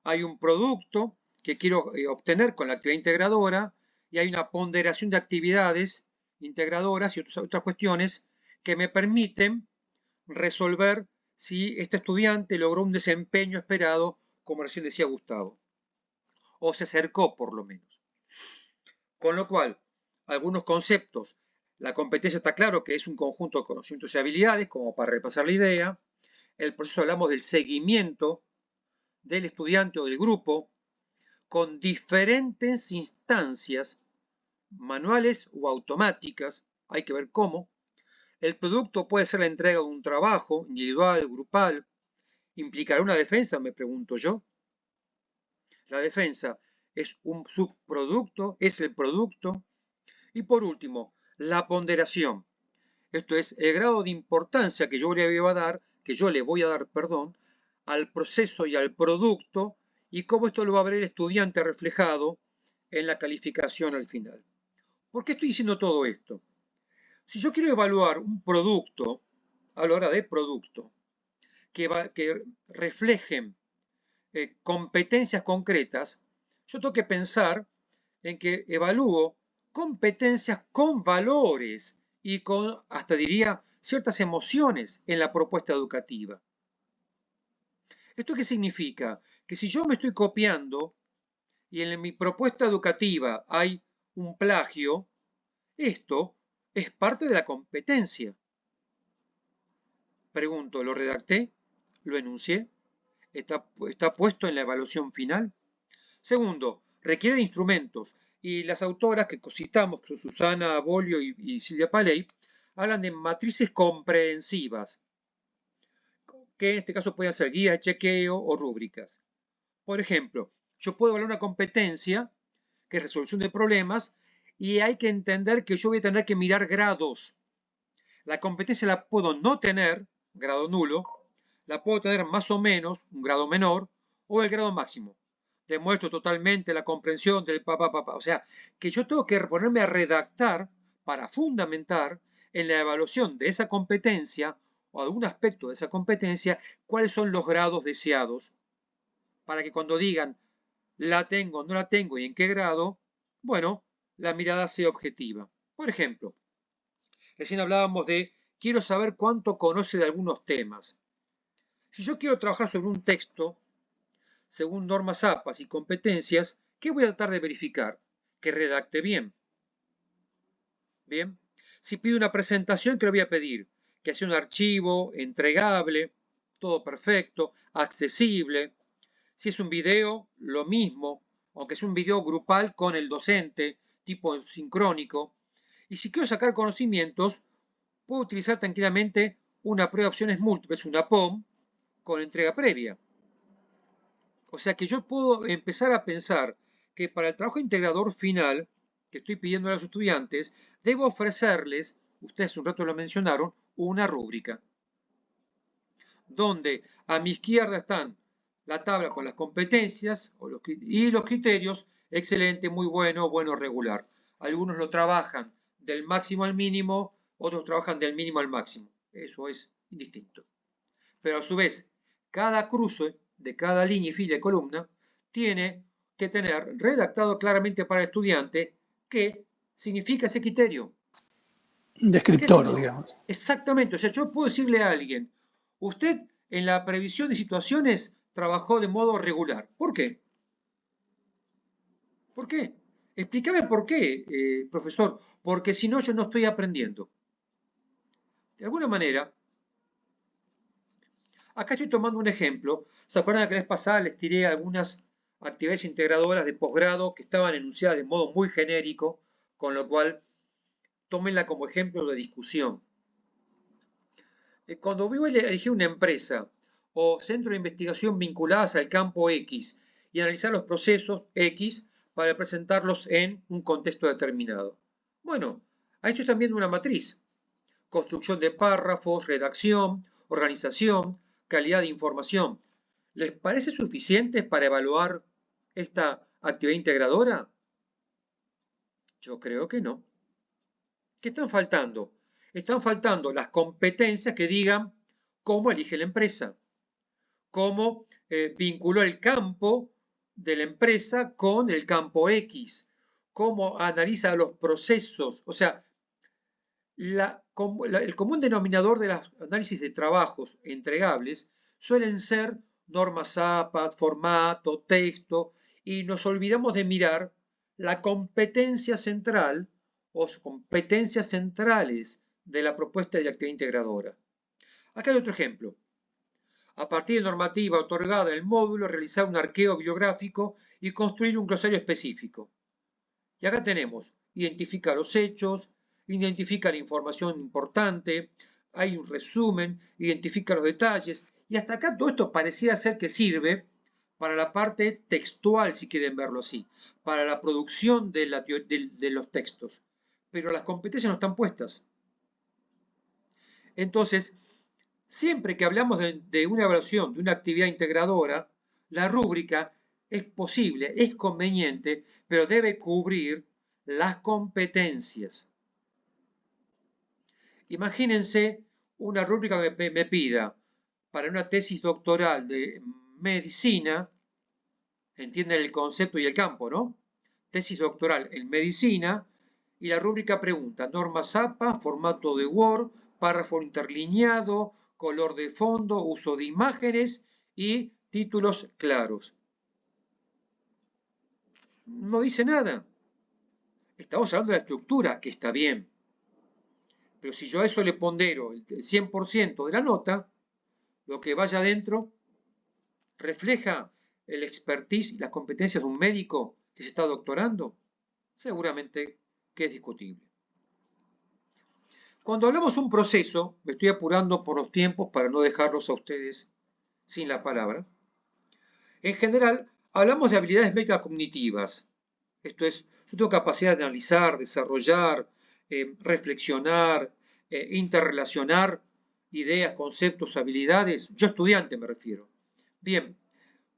hay un producto que quiero obtener con la actividad integradora y hay una ponderación de actividades integradoras y otras cuestiones que me permiten resolver si este estudiante logró un desempeño esperado, como recién decía Gustavo, o se acercó por lo menos. Con lo cual, algunos conceptos, la competencia está claro que es un conjunto de conocimientos y habilidades, como para repasar la idea. El proceso hablamos del seguimiento del estudiante o del grupo, con diferentes instancias, manuales o automáticas, hay que ver cómo. El producto puede ser la entrega de un trabajo individual, grupal. ¿Implicará una defensa? Me pregunto yo. La defensa es un subproducto, es el producto. Y por último, la ponderación. Esto es el grado de importancia que yo le voy a dar, al proceso y al producto, y cómo esto lo va a ver el estudiante reflejado en la calificación al final. ¿Por qué estoy diciendo todo esto? Si yo quiero evaluar un producto, hablo ahora de producto, que reflejen competencias concretas, yo tengo que pensar en que evalúo competencias con valores y con, hasta diría, ciertas emociones en la propuesta educativa. ¿Esto qué significa? Que si yo me estoy copiando y en mi propuesta educativa hay un plagio, esto es parte de la competencia. Pregunto, ¿lo redacté? ¿Lo enuncié? ¿Está puesto en la evaluación final? Segundo, requiere de instrumentos. Y las autoras que citamos, que son Susana Bolio y Silvia Paley, hablan de matrices comprehensivas, que en este caso pueden ser guías de chequeo o rúbricas. Por ejemplo, yo puedo evaluar una competencia, que es resolución de problemas, y hay que entender que yo voy a tener que mirar grados. La competencia la puedo no tener, grado nulo, la puedo tener más o menos, un grado menor, o el grado máximo. demuestro totalmente la comprensión del papá. O sea, que yo tengo que ponerme a redactar para fundamentar en la evaluación de esa competencia o algún aspecto de esa competencia, cuáles son los grados deseados, para que cuando digan la tengo, no la tengo y en qué grado, bueno, la mirada sea objetiva. Por ejemplo, recién hablábamos de quiero saber cuánto conoce de algunos temas. Si yo quiero trabajar sobre un texto, según normas APAS y competencias, ¿qué voy a tratar de verificar? Que redacte bien. Bien. Si pido una presentación, ¿qué le voy a pedir? Que sea un archivo entregable, todo perfecto, accesible. Si es un video, lo mismo, aunque sea un video grupal con el docente, tipo sincrónico. Y si quiero sacar conocimientos, puedo utilizar tranquilamente una prueba de opciones múltiples, una POM, con entrega previa. O sea que yo puedo empezar a pensar que para el trabajo integrador final que estoy pidiendo a los estudiantes, debo ofrecerles, ustedes un rato lo mencionaron, una rúbrica, donde a mi izquierda están la tabla con las competencias y los criterios, excelente, muy bueno, bueno, regular. Algunos lo trabajan del máximo al mínimo, otros trabajan del mínimo al máximo. Eso es indistinto. Pero a su vez, cada cruce de cada línea y fila y columna tiene que tener redactado claramente para el estudiante qué significa ese criterio. Descriptor, digamos. Exactamente. O sea, yo puedo decirle a alguien, usted en la previsión de situaciones trabajó de modo regular. ¿Por qué? ¿Por qué? Explícame por qué, profesor. Porque si no, yo no estoy aprendiendo. De alguna manera, acá estoy tomando un ejemplo. ¿Se acuerdan que la vez pasada les tiré algunas actividades integradoras de posgrado que estaban enunciadas de modo muy genérico, con lo cual tómenla como ejemplo de discusión? Cuando voy a elegir una empresa o centro de investigación vinculadas al campo X y analizar los procesos X para presentarlos en un contexto determinado. Bueno, ahí estoy también una matriz. Construcción de párrafos, redacción, organización, calidad de información. ¿Les parece suficiente para evaluar esta actividad integradora? Yo creo que no. ¿Qué están faltando? Están faltando las competencias que digan cómo elige la empresa, cómo vinculó el campo de la empresa con el campo X, cómo analiza los procesos. O sea, el común denominador de los análisis de trabajos entregables suelen ser normas APAS, formato, texto, y nos olvidamos de mirar la competencia central o competencias centrales de la propuesta de actividad integradora. Acá hay otro ejemplo. A partir de normativa otorgada en el módulo, realizar un arqueo bibliográfico y construir un glosario específico. Y acá tenemos, identifica los hechos, identifica la información importante, hay un resumen, identifica los detalles, y hasta acá todo esto pareciera ser que sirve para la parte textual, si quieren verlo así, para la producción de los textos. Pero las competencias no están puestas. Entonces, siempre que hablamos de una evaluación, de una actividad integradora, la rúbrica es posible, es conveniente, pero debe cubrir las competencias. Imagínense una rúbrica que me pida para una tesis doctoral de medicina, entienden el concepto y el campo, ¿no? Tesis doctoral en medicina, y la rúbrica pregunta, normas APA, formato de Word, párrafo interlineado, color de fondo, uso de imágenes y títulos claros. No dice nada. Estamos hablando de la estructura, que está bien. Pero si yo a eso le pondero el 100% de la nota, lo que vaya adentro refleja el expertise y las competencias de un médico que se está doctorando. Seguramente que es discutible. Cuando hablamos de un proceso, me estoy apurando por los tiempos para no dejarlos a ustedes sin la palabra. En general, hablamos de habilidades metacognitivas. Esto es, yo tengo capacidad de analizar, desarrollar, reflexionar, interrelacionar ideas, conceptos, habilidades. Yo estudiante me refiero. Bien,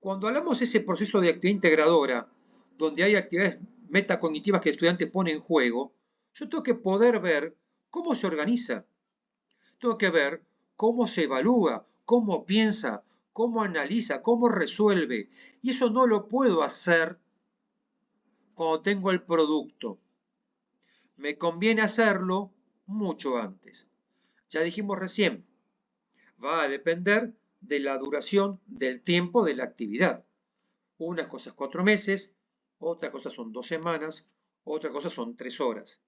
Cuando hablamos de ese proceso de actividad integradora, donde hay actividades metacognitivas que el estudiante pone en juego, yo tengo que poder ver cómo se organiza, tengo que ver cómo se evalúa, cómo piensa, cómo analiza, cómo resuelve. Y eso no lo puedo hacer cuando tengo el producto. Me conviene hacerlo mucho antes. Ya dijimos recién, va a depender de la duración del tiempo de la actividad. Unas cosas 4 meses, otra cosa son 2 semanas, otra cosa son 3 horas.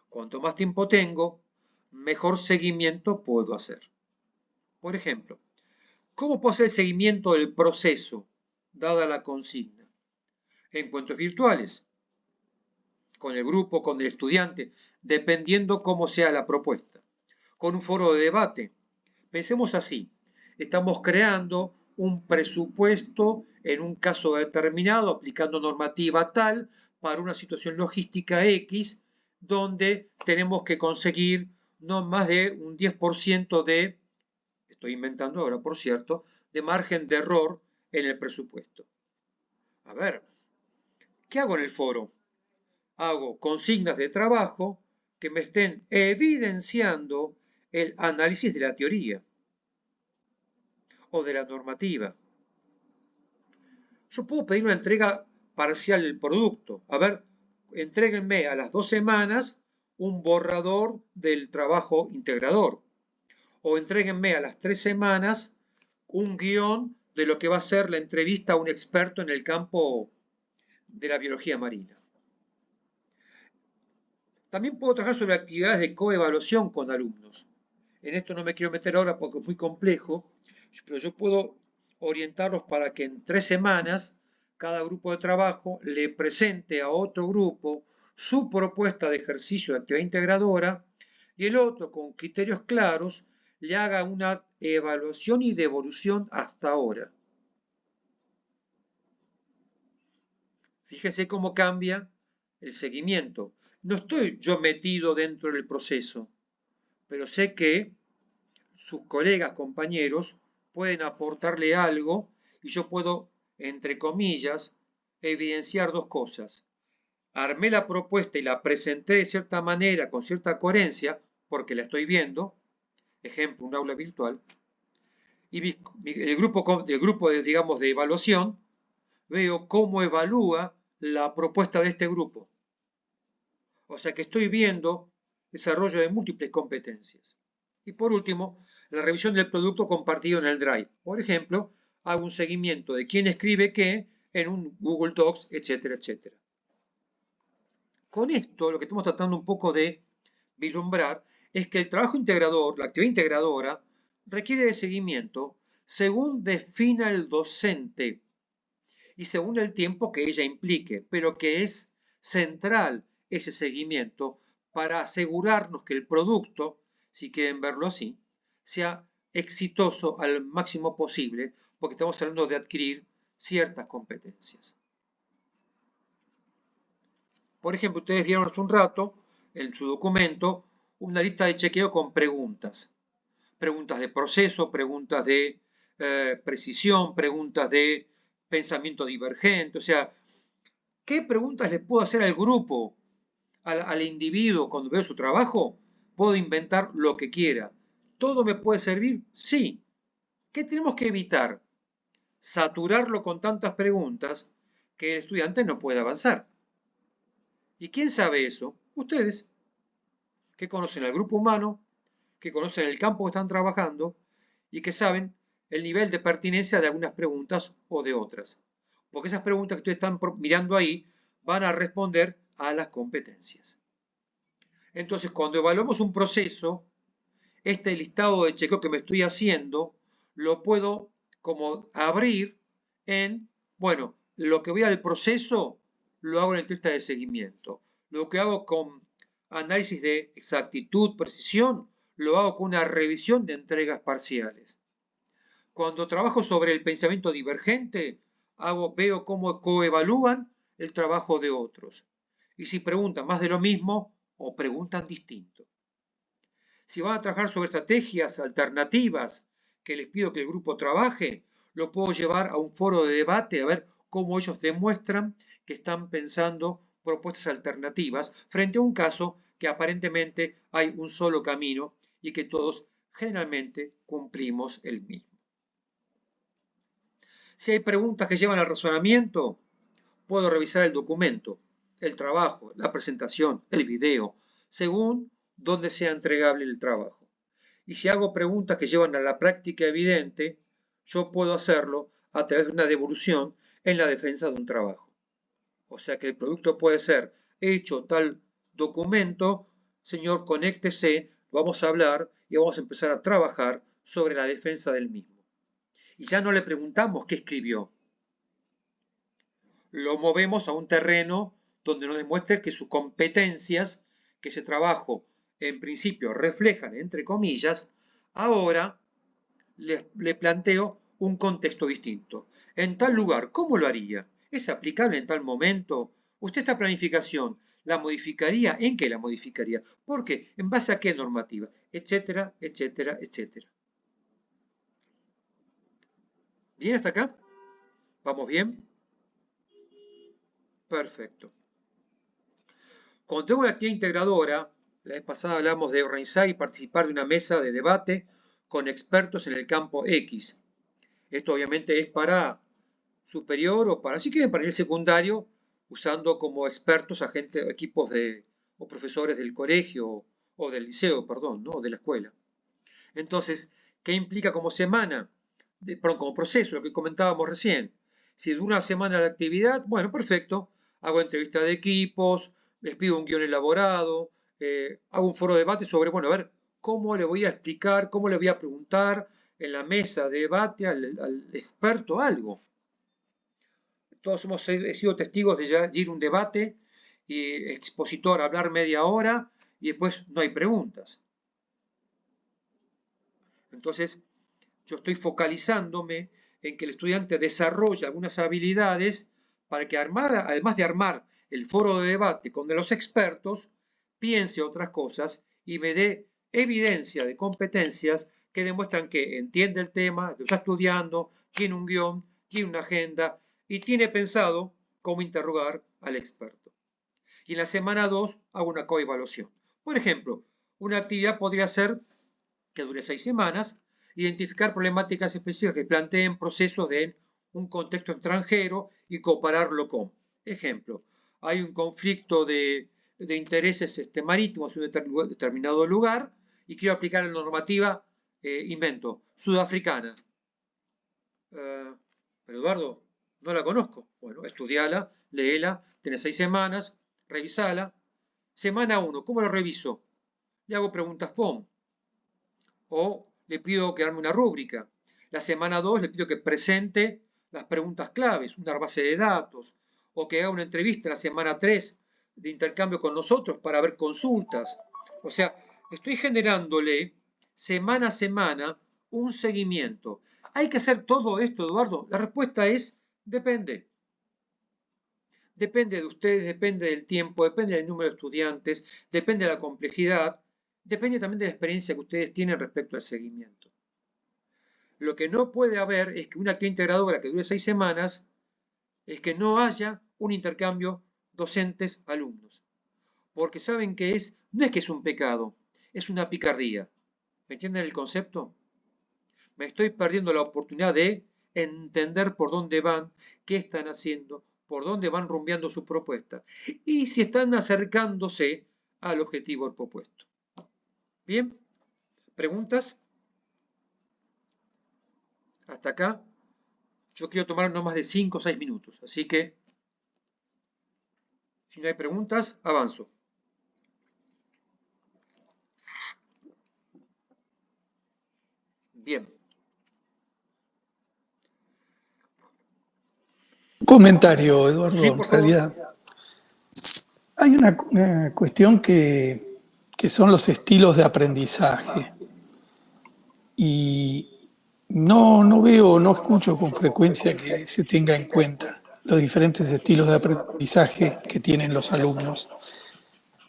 Cuanto más tiempo tengo, mejor seguimiento puedo hacer. Por ejemplo, ¿cómo puedo hacer el seguimiento del proceso, dada la consigna? Encuentros virtuales, con el grupo, con el estudiante, dependiendo cómo sea la propuesta. Con un foro de debate. Pensemos así, estamos creando un presupuesto en un caso determinado, aplicando normativa tal, para una situación logística X, donde tenemos que conseguir no más de un 10% de, estoy inventando ahora por cierto, de margen de error en el presupuesto. A ver, ¿qué hago en el foro? Hago consignas de trabajo que me estén evidenciando el análisis de la teoría o de la normativa. Yo puedo pedir una entrega parcial del producto. A ver, entréguenme a las 2 semanas un borrador del trabajo integrador. O entréguenme a las 3 semanas un guión de lo que va a ser la entrevista a un experto en el campo de la biología marina. También puedo trabajar sobre actividades de coevaluación con alumnos. En esto no me quiero meter ahora porque es muy complejo, pero yo puedo orientarlos para que en 3 semanas cada grupo de trabajo le presente a otro grupo su propuesta de ejercicio de actividad integradora y el otro, con criterios claros, le haga una evaluación y devolución hasta ahora. Fíjense cómo cambia el seguimiento. No estoy yo metido dentro del proceso, pero sé que sus colegas, compañeros, pueden aportarle algo y yo puedo, entre comillas, evidenciar 2 cosas. Armé la propuesta y la presenté de cierta manera, con cierta coherencia, porque la estoy viendo, ejemplo, un aula virtual, y el grupo de evaluación, veo cómo evalúa la propuesta de este grupo. O sea que estoy viendo desarrollo de múltiples competencias. Y por último, la revisión del producto compartido en el Drive. Por ejemplo, hago un seguimiento de quién escribe qué en un Google Docs, etcétera, etcétera. Con esto, lo que estamos tratando un poco de vislumbrar es que el trabajo integrador, la actividad integradora, requiere de seguimiento según defina el docente y según el tiempo que ella implique, pero que es central ese seguimiento para asegurarnos que el producto, si quieren verlo así, sea exitoso al máximo posible, porque estamos hablando de adquirir ciertas competencias. Por ejemplo, ustedes vieron hace un rato en su documento una lista de chequeo con preguntas. Preguntas de proceso, preguntas de precisión, preguntas de pensamiento divergente. O sea, ¿qué preguntas le puedo hacer al grupo, al individuo cuando veo su trabajo? Puedo inventar lo que quiera. ¿Todo me puede servir? Sí. ¿Qué tenemos que evitar? Saturarlo con tantas preguntas que el estudiante no puede avanzar. ¿Y quién sabe eso? Ustedes, que conocen al grupo humano, que conocen el campo que están trabajando y que saben el nivel de pertinencia de algunas preguntas o de otras. Porque esas preguntas que ustedes están mirando ahí van a responder a las competencias. Entonces, cuando evaluamos un proceso, este listado de chequeo que me estoy haciendo, lo puedo como abrir en, bueno, lo que voy al proceso, lo hago en el test de seguimiento. Lo que hago con análisis de exactitud, precisión, lo hago con una revisión de entregas parciales. Cuando trabajo sobre el pensamiento divergente, veo cómo coevalúan el trabajo de otros. Y si preguntan más de lo mismo o preguntan distinto. Si van a trabajar sobre estrategias alternativas que les pido que el grupo trabaje, lo puedo llevar a un foro de debate a ver cómo ellos demuestran que están pensando propuestas alternativas frente a un caso que aparentemente hay un solo camino y que todos generalmente cumplimos el mismo. Si hay preguntas que llevan al razonamiento, puedo revisar el documento, el trabajo, la presentación, el video, según dónde sea entregable el trabajo. Y si hago preguntas que llevan a la práctica evidente, yo puedo hacerlo a través de una devolución en la defensa de un trabajo. O sea que el producto puede ser hecho tal documento, señor, conéctese, vamos a hablar y vamos a empezar a trabajar sobre la defensa del mismo. Y ya no le preguntamos qué escribió. Lo movemos a un terreno donde nos demuestre que sus competencias, que ese trabajo en principio reflejan, entre comillas, ahora le planteo un contexto distinto. En tal lugar, ¿cómo lo haría? ¿Es aplicable en tal momento? ¿Usted esta planificación la modificaría? ¿En qué la modificaría? ¿Por qué? ¿En base a qué normativa? Etcétera, etcétera, etcétera. ¿Bien hasta acá? ¿Vamos bien? Perfecto. Cuando tengo una actividad integradora, la vez pasada hablamos de organizar y participar de una mesa de debate con expertos en el campo X. Esto obviamente es para superior o para, si quieren, para el secundario, usando como expertos a gente, equipos o profesores del colegio o del liceo, perdón, ¿no? O de la escuela. Entonces, ¿qué implica como semana? Como proceso, lo que comentábamos recién. Si dura una semana la actividad, bueno, perfecto. Hago entrevista de equipos, les pido un guión elaborado, hago un foro de debate sobre, bueno, a ver, cómo le voy a explicar, cómo le voy a preguntar en la mesa de debate al experto algo. Todos hemos sido testigos de ir a un debate y expositor hablar media hora y después no hay preguntas. Entonces, yo estoy focalizándome en que el estudiante desarrolle algunas habilidades para que además de armar el foro de debate con los expertos, piense otras cosas y me dé evidencia de competencias que demuestran que entiende el tema, lo está estudiando, tiene un guión, tiene una agenda y tiene pensado cómo interrogar al experto. Y en la semana 2 hago una coevaluación. Por ejemplo, una actividad podría ser, que dure 6 semanas, identificar problemáticas específicas que planteen procesos de un contexto extranjero y compararlo con. Ejemplo, hay un conflicto de intereses marítimos en un determinado lugar y quiero aplicar la normativa, sudafricana. Pero Eduardo, no la conozco. Bueno, estudiala, léela, tenés 6 semanas, revisala. Semana 1, ¿cómo lo reviso? Le hago preguntas POM. O le pido que arme una rúbrica. La semana 2 le pido que presente las preguntas claves, una base de datos, o que haga una entrevista en la semana 3 de intercambio con nosotros para ver consultas. O sea, estoy generándole semana a semana un seguimiento. ¿Hay que hacer todo esto, Eduardo? La respuesta es, depende. Depende de ustedes, depende del tiempo, depende del número de estudiantes, depende de la complejidad, depende también de la experiencia que ustedes tienen respecto al seguimiento. Lo que no puede haber es que una actividad integradora que dure 6 semanas es que no haya un intercambio docentes-alumnos. Porque saben que no es que es un pecado, es una picardía. ¿Me entienden el concepto? Me estoy perdiendo la oportunidad de entender por dónde van, qué están haciendo, por dónde van rumbeando su propuesta y si están acercándose al objetivo propuesto. ¿Bien? ¿Preguntas? Hasta acá. Yo quiero tomar no más de 5 o 6 minutos, así que si no hay preguntas, avanzo. Bien. Un comentario, Eduardo, Sí, en por favor. realidad. Hay una cuestión que son los estilos de aprendizaje. Y no veo, no escucho con frecuencia que se tenga en cuenta los diferentes estilos de aprendizaje que tienen los alumnos.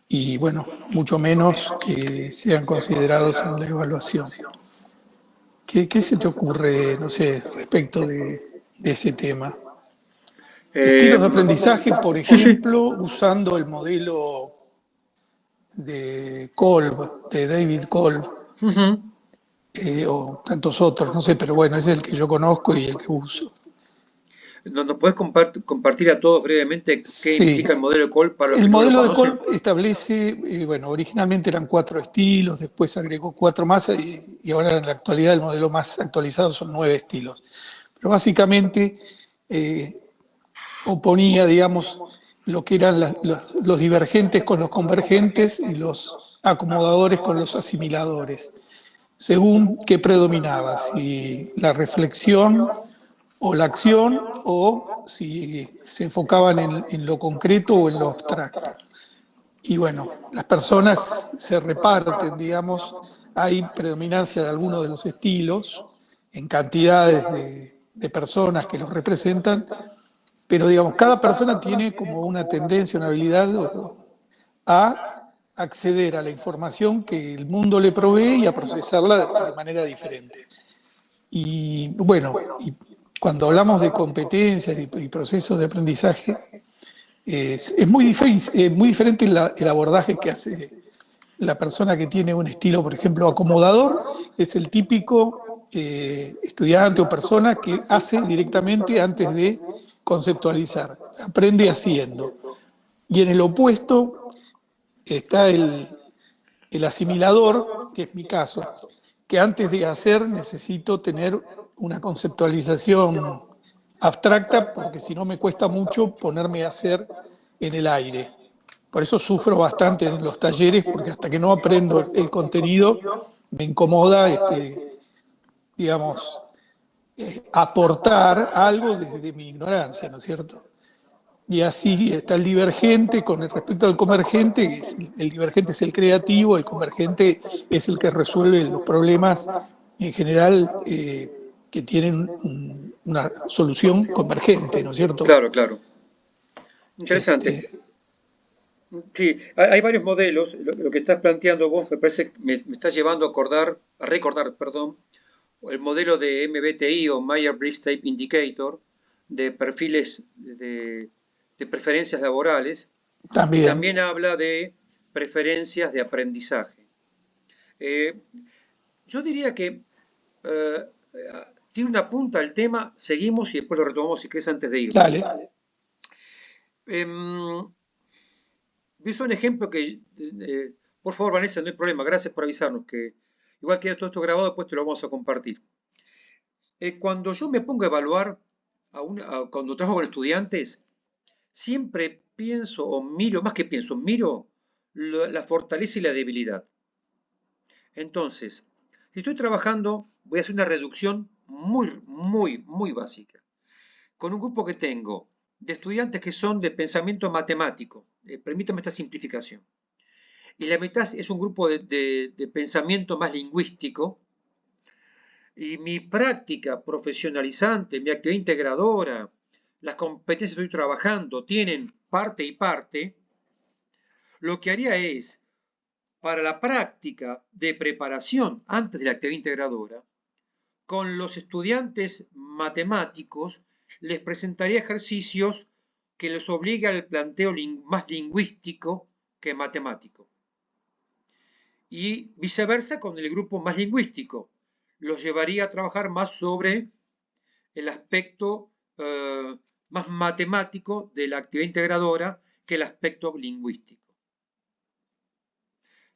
Y bueno, mucho menos que sean considerados en la evaluación. ¿Qué se te ocurre, no sé, respecto de ese tema? Estilos de aprendizaje, por Sí, sí. ejemplo, usando el modelo de Kolb, de David Kolb, Ujú. o tantos otros, no sé, pero bueno, ese es el que yo conozco y el que uso. ¿Nos puedes compartir a todos brevemente qué Sí, implica el modelo de Cole para los el que no lo modelo de conocen? Kolb establece, bueno, originalmente eran 4 estilos, después agregó 4 más y ahora en la actualidad el modelo más actualizado son 9 estilos. Pero básicamente oponía, digamos, lo que eran los divergentes con los convergentes y los acomodadores con los asimiladores, según qué predominaba, si la reflexión o la acción o si se enfocaban en lo concreto o en lo abstracto. Y bueno, las personas se reparten, digamos, hay predominancia de algunos de los estilos en cantidades de personas que los representan, pero digamos, cada persona tiene como una tendencia, una habilidad a acceder a la información que el mundo le provee y a procesarla de manera diferente. Y bueno, y cuando hablamos de competencias y procesos de aprendizaje, es muy diferente el abordaje que hace la persona que tiene un estilo, por ejemplo, acomodador, es el típico estudiante o persona que hace directamente antes de conceptualizar, aprende haciendo. Y en el opuesto está el asimilador, que es mi caso, que antes de hacer necesito tener una conceptualización abstracta, porque si no me cuesta mucho ponerme a hacer en el aire. Por eso sufro bastante en los talleres, porque hasta que no aprendo el contenido, me incomoda, digamos, aportar algo desde mi ignorancia, ¿no es cierto? Y así está el divergente con respecto al convergente, que el divergente es el creativo, el convergente es el que resuelve los problemas en general que tienen una solución convergente, ¿no es cierto? Claro, claro. Interesante. Este, Sí, hay varios modelos. Lo que estás planteando vos me parece que me estás llevando a recordar, perdón, el modelo de MBTI o Myers-Briggs Type Indicator de perfiles de preferencias laborales, que también, también habla de preferencias de aprendizaje. Eh, yo diría que eh, tiene una punta el tema, seguimos y después lo retomamos si querés antes de irnos. dale, Em, ¿Ves un ejemplo que, por favor, Vanessa, no hay problema, gracias por avisarnos que igual queda todo esto grabado, después te lo vamos a compartir. Cuando yo me pongo a evaluar, cuando trabajo con estudiantes, siempre pienso o miro, más que pienso, miro la fortaleza y la debilidad. Entonces, si estoy trabajando, voy a hacer una reducción muy básica. Con un grupo que tengo de estudiantes que son de pensamiento matemático, permítame esta simplificación, y la mitad es un grupo de pensamiento más lingüístico, y mi práctica profesionalizante, mi actividad integradora, las competencias que estoy trabajando tienen parte y parte, lo que haría es, para la práctica de preparación antes de la actividad integradora, con los estudiantes matemáticos les presentaría ejercicios que les obliga al planteo más lingüístico que matemático. Y viceversa con el grupo más lingüístico. Los llevaría a trabajar más sobre el aspecto más matemático de la actividad integradora que el aspecto lingüístico.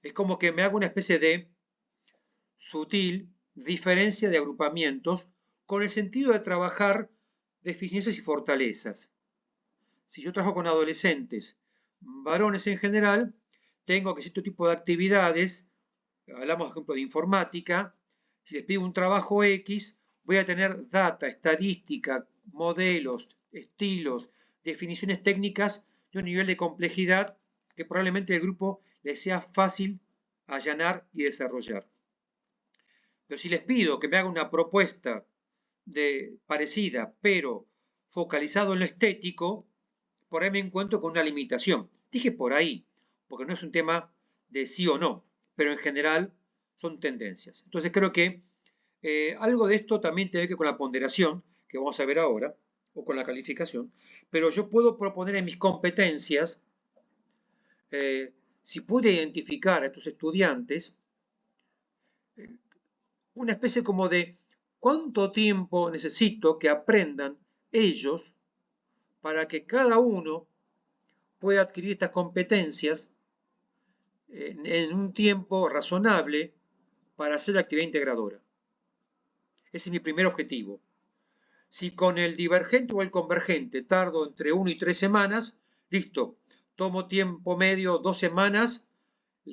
Es como que me hago una especie de sutil diferencia de agrupamientos con el sentido de trabajar deficiencias y fortalezas. Si yo trabajo con adolescentes, varones en general, tengo que cierto tipo de actividades, hablamos por ejemplo de informática, si les pido un trabajo X, voy a tener data, estadística, modelos, estilos, definiciones técnicas de un nivel de complejidad que probablemente el grupo les sea fácil allanar y desarrollar. Pero si les pido que me hagan una propuesta parecida, pero focalizado en lo estético, por ahí me encuentro con una limitación. Dije por ahí, porque no es un tema de sí o no, pero en general son tendencias. Entonces creo que Algo de esto también tiene que ver con la ponderación, que vamos a ver ahora, o con la calificación, pero yo puedo proponer en mis competencias, si pude identificar a estos estudiantes, una especie como de cuánto tiempo necesito que aprendan ellos para que cada uno pueda adquirir estas competencias en un tiempo razonable para hacer la actividad integradora. Ese es mi primer objetivo. Si con el divergente o el convergente tardo entre 1 y 3 semanas, listo, tomo tiempo medio 2 semanas,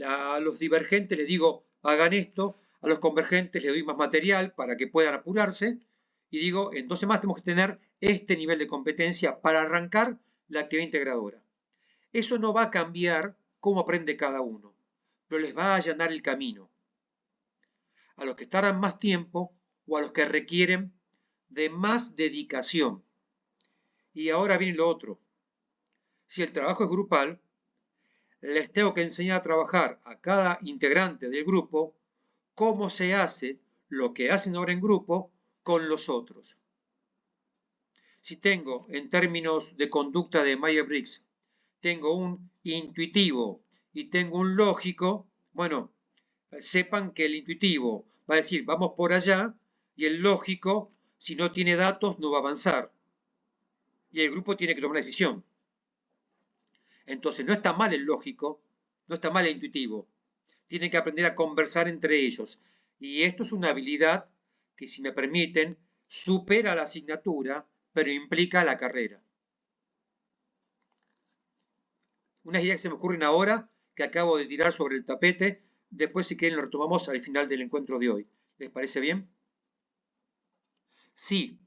a los divergentes les digo hagan esto, a los convergentes les doy más material para que puedan apurarse y digo en 2 semanas tenemos que tener este nivel de competencia para arrancar la actividad integradora. Eso no va a cambiar cómo aprende cada uno, pero les va a allanar el camino. A los que tardan más tiempo o a los que requieren de más dedicación. Y ahora viene lo otro. Si el trabajo es grupal, les tengo que enseñar a trabajar a cada integrante del grupo cómo se hace lo que hacen ahora en grupo con los otros. Si tengo, en términos de conducta de Myers-Briggs, tengo un intuitivo y tengo un lógico, bueno, sepan que el intuitivo va a decir vamos por allá y el lógico, si no tiene datos, no va a avanzar. Y el grupo tiene que tomar una decisión. Entonces, no está mal el lógico, no está mal el intuitivo. Tienen que aprender a conversar entre ellos. Y esto es una habilidad que, si me permiten, supera la asignatura, pero implica la carrera. Unas ideas que se me ocurren ahora, que acabo de tirar sobre el tapete, después si quieren lo retomamos al final del encuentro de hoy. ¿Les parece bien? Sí.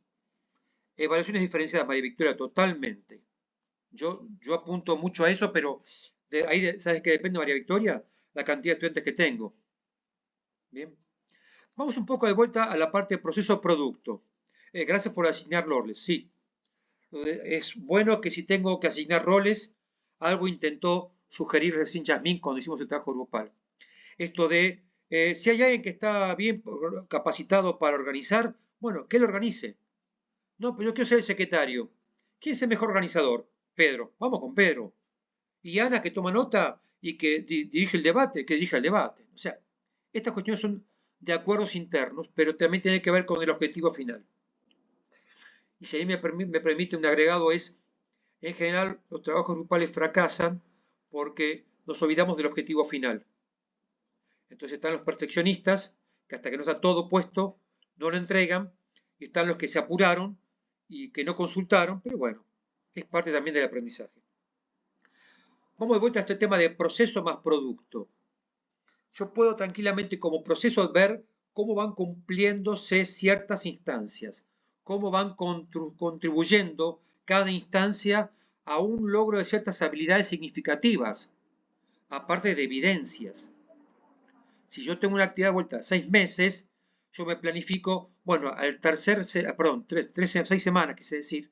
Evaluaciones diferenciadas, María Victoria, totalmente. Yo apunto mucho a eso, pero de ahí, ¿sabes qué depende, María Victoria? La cantidad de estudiantes que tengo. Bien. Vamos un poco de vuelta a la parte de proceso-producto. Gracias por asignar roles, sí. Es bueno que si tengo que asignar roles, algo intentó sugerir recién Yasmín cuando hicimos el trabajo grupal. Esto de, si hay alguien que está bien capacitado para organizar, bueno, que lo organice. No, pero yo quiero ser el secretario. ¿Quién es el mejor organizador? Pedro. Vamos con Pedro. Y Ana, que toma nota y que dirige el debate, que dirija el debate. O sea, estas cuestiones son de acuerdos internos, pero también tienen que ver con el objetivo final. Y si a mí me permite un agregado es, en general, los trabajos grupales fracasan porque nos olvidamos del objetivo final. Entonces están los perfeccionistas, que hasta que no está todo puesto, no lo entregan, y están los que se apuraron y que no consultaron, pero bueno, es parte también del aprendizaje. Vamos de vuelta a este tema de proceso más producto. Yo puedo tranquilamente como proceso ver cómo van cumpliéndose ciertas instancias, cómo van contribuyendo cada instancia a un logro de ciertas habilidades significativas, aparte de evidencias. Si yo tengo una actividad de vuelta 6 meses, yo me planifico, bueno, al tercer, perdón, 6 semanas, quise decir,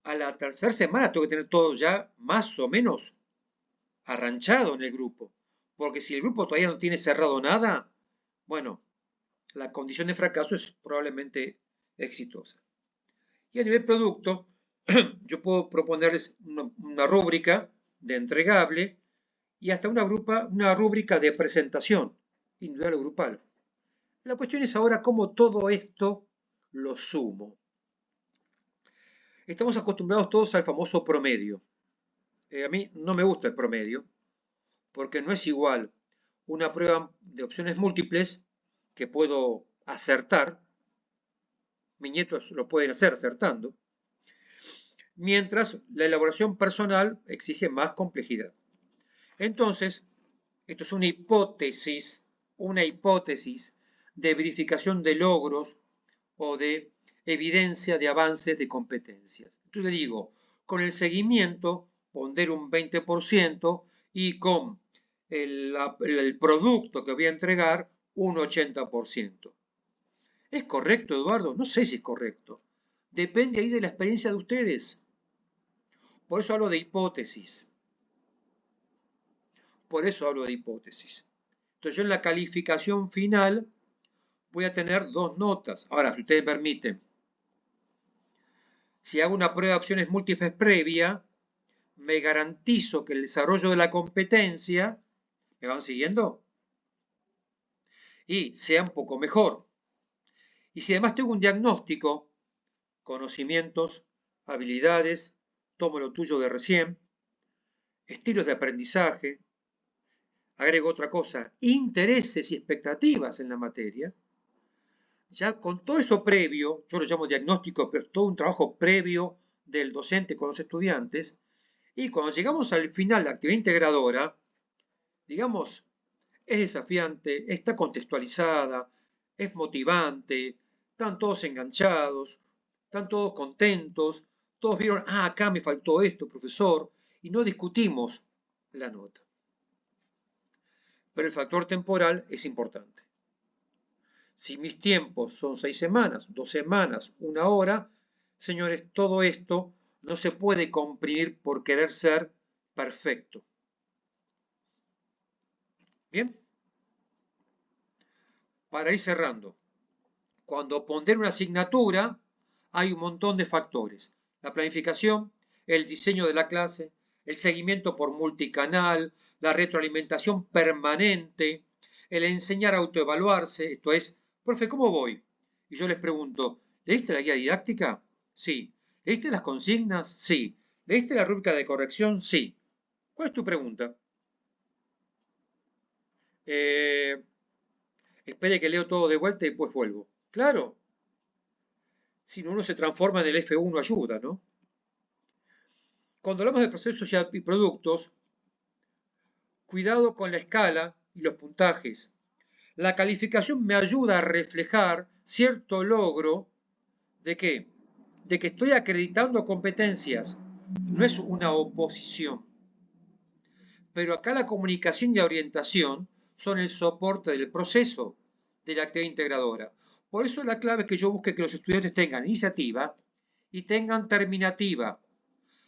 a la tercera semana tengo que tener todo ya más o menos arranchado en el grupo. Porque si el grupo todavía no tiene cerrado nada, bueno, la condición de fracaso es probablemente exitosa. Y a nivel producto, yo puedo proponerles una rúbrica de entregable y hasta una rúbrica de presentación, individual o grupal. La cuestión es ahora cómo todo esto lo sumo. Estamos acostumbrados todos al famoso promedio. A mí no me gusta el promedio, porque no es igual una prueba de opciones múltiples que puedo acertar, mis nietos lo pueden hacer acertando, mientras la elaboración personal exige más complejidad. Entonces, esto es una hipótesis de verificación de logros o de evidencia de avances de competencias. Entonces le digo, con el seguimiento pondero un 20% y con el producto que voy a entregar un 80%. ¿Es correcto, Eduardo? No sé si es correcto. Depende ahí de la experiencia de ustedes. Por eso hablo de hipótesis. Entonces yo en la calificación final voy a tener 2 notas. Ahora, si ustedes me permiten, si hago una prueba de opciones múltiples previa, me garantizo que el desarrollo de la competencia, ¿me van siguiendo? Y sea un poco mejor. Y si además tengo un diagnóstico, conocimientos, habilidades, tomo lo tuyo de recién, estilos de aprendizaje, agrego otra cosa, intereses y expectativas en la materia, ya con todo eso previo, yo lo llamo diagnóstico, pero es todo un trabajo previo del docente con los estudiantes, y cuando llegamos al final de la actividad integradora, digamos, es desafiante, está contextualizada, es motivante, están todos enganchados, están todos contentos, todos vieron, acá me faltó esto, profesor, y no discutimos la nota. Pero el factor temporal es importante. Si mis tiempos son 6 semanas, 2 semanas, 1 hora, señores, todo esto no se puede comprimir por querer ser perfecto. ¿Bien? Para ir cerrando, cuando pondero una asignatura, hay un montón de factores. La planificación, el diseño de la clase, el seguimiento por multicanal, la retroalimentación permanente, el enseñar a autoevaluarse, esto es, profe, ¿cómo voy? Y yo les pregunto, ¿leíste la guía didáctica? Sí. ¿Leíste las consignas? Sí. ¿Leíste la rúbrica de corrección? Sí. ¿Cuál es tu pregunta? Espere que leo todo de vuelta y después vuelvo. Claro. Si no, uno se transforma en el F1 ayuda, ¿no? Cuando hablamos de procesos y productos, cuidado con la escala y los puntajes. La calificación me ayuda a reflejar cierto logro de ¿qué? De que estoy acreditando competencias. No es una oposición. Pero acá la comunicación y la orientación son el soporte del proceso de la actividad integradora. Por eso la clave es que yo busque que los estudiantes tengan iniciativa y tengan terminativa.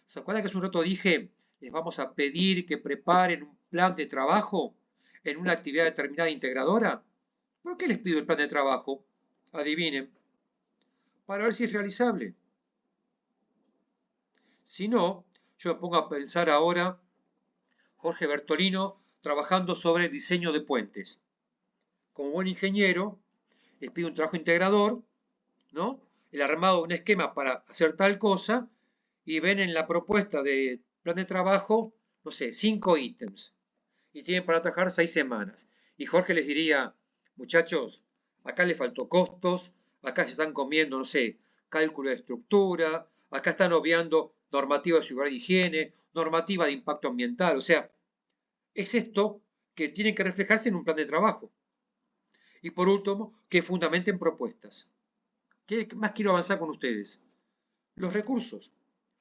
¿Se acuerdan que hace un rato dije, les vamos a pedir que preparen un plan de trabajo en una actividad determinada integradora? ¿Por qué les pido el plan de trabajo? Adivinen. Para ver si es realizable. Si no, yo me pongo a pensar ahora, Jorge Bertolino, trabajando sobre el diseño de puentes. Como buen ingeniero, les pido un trabajo integrador, ¿no? El armado de un esquema para hacer tal cosa, y ven en la propuesta de plan de trabajo, no sé, 5 ítems. Y tienen para trabajar 6 semanas. Y Jorge les diría, muchachos, acá les faltó costos, acá se están comiendo, no sé, cálculo de estructura, acá están obviando normativa de seguridad y higiene, normativa de impacto ambiental. O sea, es esto que tiene que reflejarse en un plan de trabajo. Y por último, que fundamenten propuestas. ¿Qué más quiero avanzar con ustedes? Los recursos.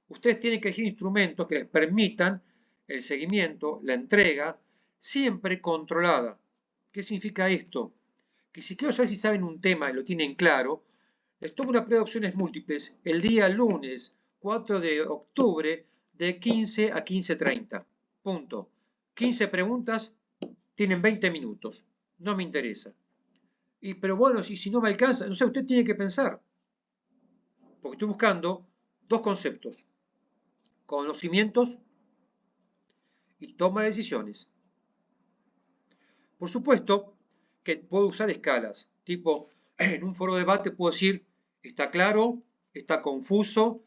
Ustedes tienen que elegir instrumentos que les permitan el seguimiento, la entrega, siempre controlada. ¿Qué significa esto? Que si quiero saber si saben un tema y lo tienen claro, les tomo una prueba de opciones múltiples el día lunes 4 de octubre de 15 a 15:30. Punto. 15 preguntas, tienen 20 minutos. No me interesa. Pero bueno, si no me alcanza, no sé, usted tiene que pensar. Porque estoy buscando 2 conceptos. Conocimientos y toma de decisiones. Por supuesto que puedo usar escalas, tipo, en un foro de debate puedo decir, está claro, está confuso,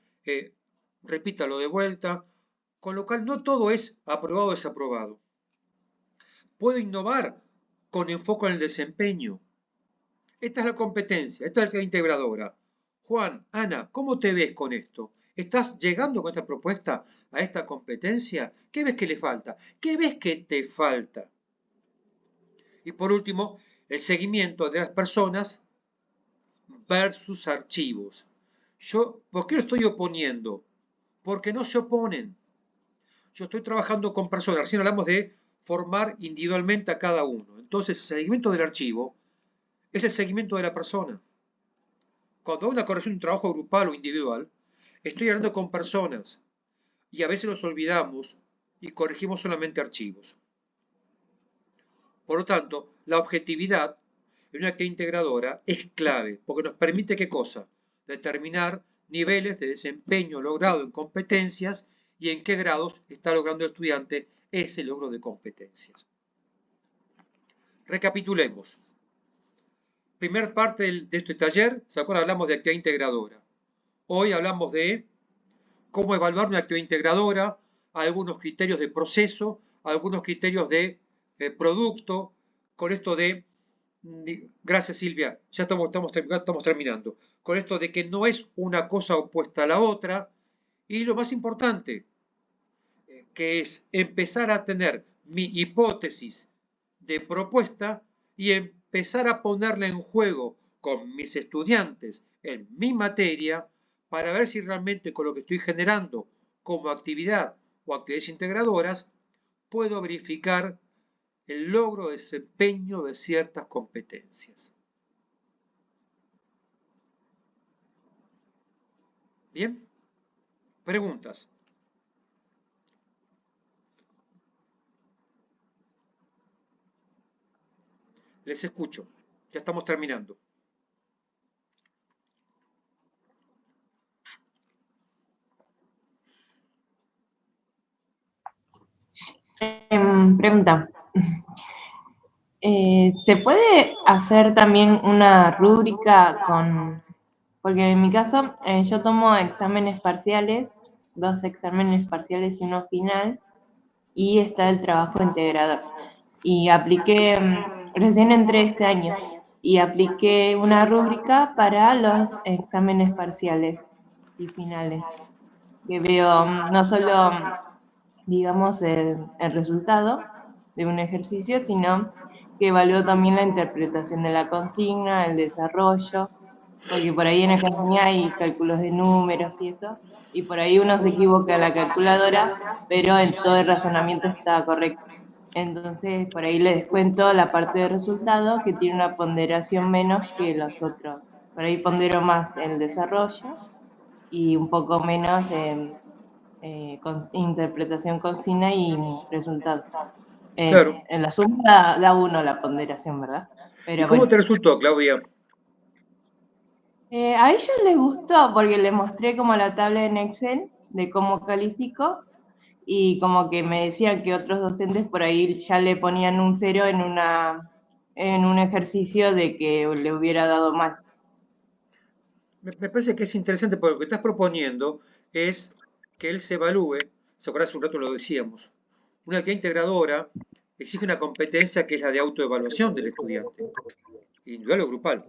repítalo de vuelta, con lo cual no todo es aprobado o desaprobado. Puedo innovar con enfoque en el desempeño. Esta es la competencia, esta es la integradora. Juan, Ana, ¿cómo te ves con esto? ¿Estás llegando con esta propuesta a esta competencia? ¿Qué ves que le falta? ¿Qué ves que te falta? Y por último, el seguimiento de las personas versus archivos. ¿Por qué lo estoy oponiendo? Porque no se oponen. Yo estoy trabajando con personas, recién hablamos de formar individualmente a cada uno. Entonces, el seguimiento del archivo es el seguimiento de la persona. Cuando hago una corrección de un trabajo grupal o individual, estoy hablando con personas y a veces nos olvidamos y corregimos solamente archivos. Por lo tanto, la objetividad en una actividad integradora es clave, porque nos permite, ¿qué cosa? Determinar niveles de desempeño logrado en competencias y en qué grados está logrando el estudiante ese logro de competencias. Recapitulemos. Primer parte de este taller, ¿se acuerdan? Hablamos de actividad integradora. Hoy hablamos de cómo evaluar una actividad integradora, algunos criterios de proceso, algunos criterios de producto, con esto de, gracias Silvia, ya estamos terminando, con esto de que no es una cosa opuesta a la otra, y lo más importante, que es empezar a tener mi hipótesis de propuesta y empezar a ponerla en juego con mis estudiantes en mi materia para ver si realmente con lo que estoy generando como actividad o actividades integradoras puedo verificar el logro de desempeño de ciertas competencias. ¿Bien? Preguntas. Les escucho. Ya estamos terminando. Pregunta. ¿Se puede hacer también una rúbrica con...? Porque en mi caso yo tomo exámenes parciales, 2 exámenes parciales y uno final, y está el trabajo integrador. Y apliqué, recién entré este año, y apliqué una rúbrica para los exámenes parciales y finales. Que veo no solo, digamos, el resultado de un ejercicio, sino que evalúo también la interpretación de la consigna, el desarrollo, porque por ahí en economía hay cálculos de números y eso, y por ahí uno se equivoca en la calculadora, pero en todo el razonamiento está correcto. Entonces, por ahí le descuento la parte de resultado que tiene una ponderación menos que los otros. Por ahí pondero más el desarrollo y un poco menos en interpretación consigna y resultado. Claro. En la suma da 1 la ponderación, ¿verdad? Pero ¿Y cómo bueno. te resultó, Claudia? A ellos les gustó porque les mostré como la tabla en Excel de cómo califico y como que me decían que otros docentes por ahí ya le ponían un 0 en un ejercicio de que le hubiera dado mal. Me parece que es interesante porque lo que estás proponiendo es que él se evalúe, se acuerdan hace un rato lo decíamos, una actividad integradora exige una competencia que es la de autoevaluación del estudiante, individual o grupal,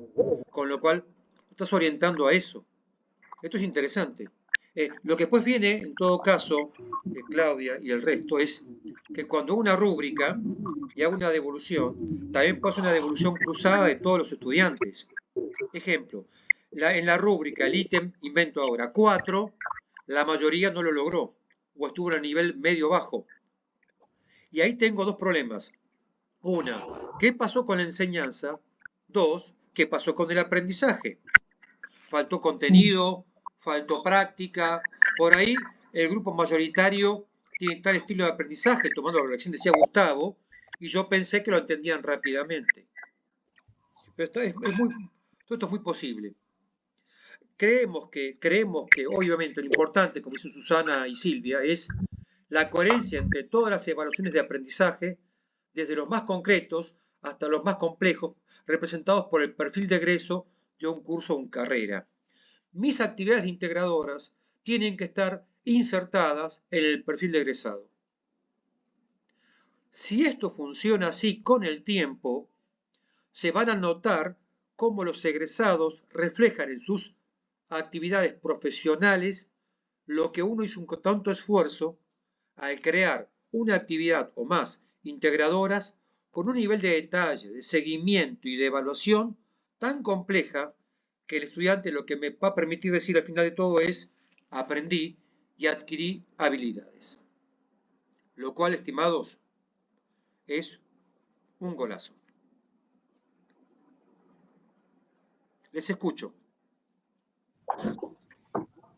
con lo cual estás orientando a eso. Esto es interesante. Lo que después viene, en todo caso, Claudia y el resto, es que cuando una rúbrica y hago una devolución, también puedo hacer una devolución cruzada de todos los estudiantes. Ejemplo, en la rúbrica, el ítem, invento ahora, 4, la mayoría no lo logró, o estuvo a nivel medio-bajo. Y ahí tengo 2 problemas. Una, ¿qué pasó con la enseñanza? 2, ¿qué pasó con el aprendizaje? Faltó contenido, faltó práctica. Por ahí el grupo mayoritario tiene tal estilo de aprendizaje, tomando la lección decía Gustavo, y yo pensé que lo entendían rápidamente. Pero todo esto es muy posible. Creemos que obviamente lo importante, como dicen Susana y Silvia, es la coherencia entre todas las evaluaciones de aprendizaje, desde los más concretos hasta los más complejos, representados por el perfil de egreso de un curso o una carrera. Mis actividades integradoras tienen que estar insertadas en el perfil de egresado. Si esto funciona así con el tiempo, se van a notar cómo los egresados reflejan en sus actividades profesionales lo que uno hizo con tanto esfuerzo al crear una actividad o más integradoras con un nivel de detalle, de seguimiento y de evaluación tan compleja que el estudiante lo que me va a permitir decir al final de todo es aprendí y adquirí habilidades. Lo cual, estimados, es un golazo. Les escucho.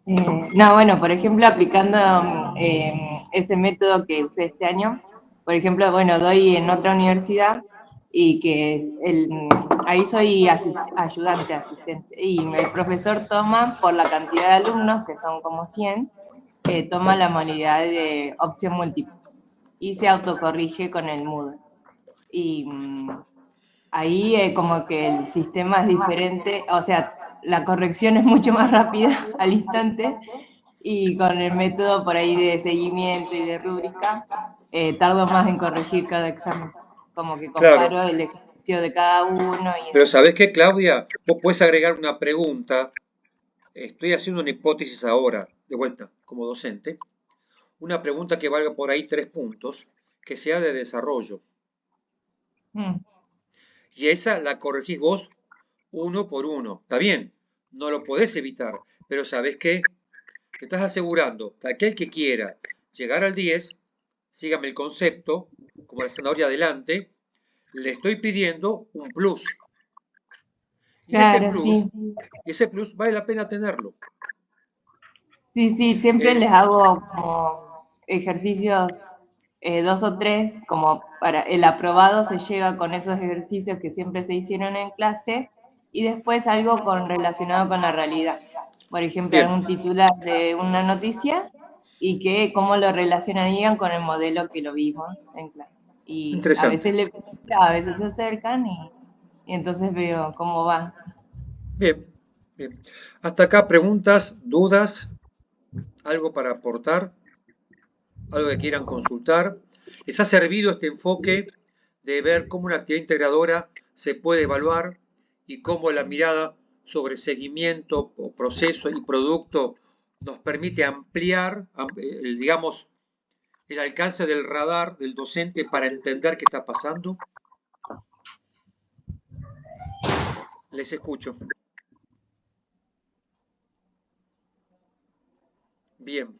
No, bueno, por ejemplo, aplicando ese método que usé este año, por ejemplo, bueno, doy en otra universidad y que ahí soy ayudante, asistente. Y el profesor toma, por la cantidad de alumnos, que son como 100, toma la modalidad de opción múltiple y se autocorrige con el Moodle. Y ahí como que el sistema es diferente, o sea, la corrección es mucho más rápida al instante, y con el método por ahí de seguimiento y de rúbrica, tardo más en corregir cada examen. Como que Claro, comparo el ejercicio de cada uno y pero eso. ¿sabés qué, Claudia? Vos podés agregar una pregunta. Estoy haciendo una hipótesis ahora, de vuelta, como docente. Una pregunta que valga por ahí 3 puntos, que sea de desarrollo. Mm, Y esa la corregís vos uno por uno. Está bien, no lo podés evitar, pero ¿sabés qué? Te estás asegurando que aquel que quiera llegar al 10, sígame el concepto, como la zanahoria adelante, le estoy pidiendo un plus. Y claro, sí. ese plus vale la pena tenerlo. Sí, siempre Eh, les hago como ejercicios 2 o 3, como para el aprobado se llega con esos ejercicios que siempre se hicieron en clase, y después algo relacionado con la realidad. Por ejemplo, bien, algún titular de una noticia y que cómo lo relacionarían con el modelo que lo vimos en clase. Y a interesante. veces a veces se acercan y entonces veo cómo van. Bien, bien. Hasta acá preguntas, dudas, algo para aportar, algo que quieran consultar. ¿Les ha servido este enfoque de ver cómo una actividad integradora se puede evaluar y cómo la mirada sobre seguimiento, o proceso y producto nos permite ampliar, digamos, el alcance del radar del docente para entender qué está pasando? Les escucho. Bien.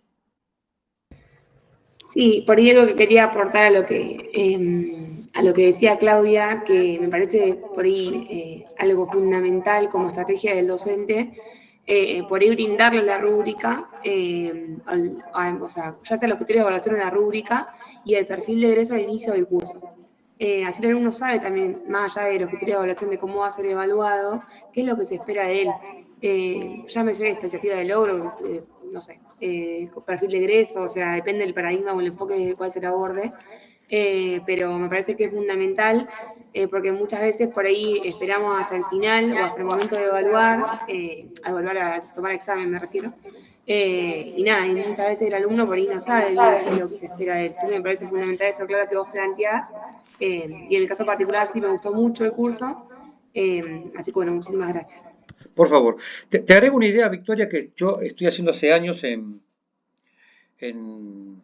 Sí, por ahí algo que quería aportar a lo que decía Claudia, que me parece por ahí algo fundamental como estrategia del docente, por ahí brindarle la rúbrica, o sea, ya sea los criterios de evaluación en la rúbrica y el perfil de egreso al inicio del curso. Así el alumno sabe también, más allá de los criterios de evaluación de cómo va a ser evaluado, qué es lo que se espera de él. Llámese expectativa de logro, no sé, perfil de egreso, o sea, depende del paradigma o el enfoque desde el cual se lo aborde. Pero me parece que es fundamental porque muchas veces por ahí esperamos hasta el final o hasta el momento de evaluar, a tomar examen me refiero, y nada, y muchas veces el alumno por ahí no sabe bien qué es lo que se espera de él. Sí, me parece fundamental esto, claro, que vos planteás, y en mi caso particular sí me gustó mucho el curso, así que bueno, muchísimas gracias. Por favor, te agrego una idea, Victoria, que yo estoy haciendo hace años en el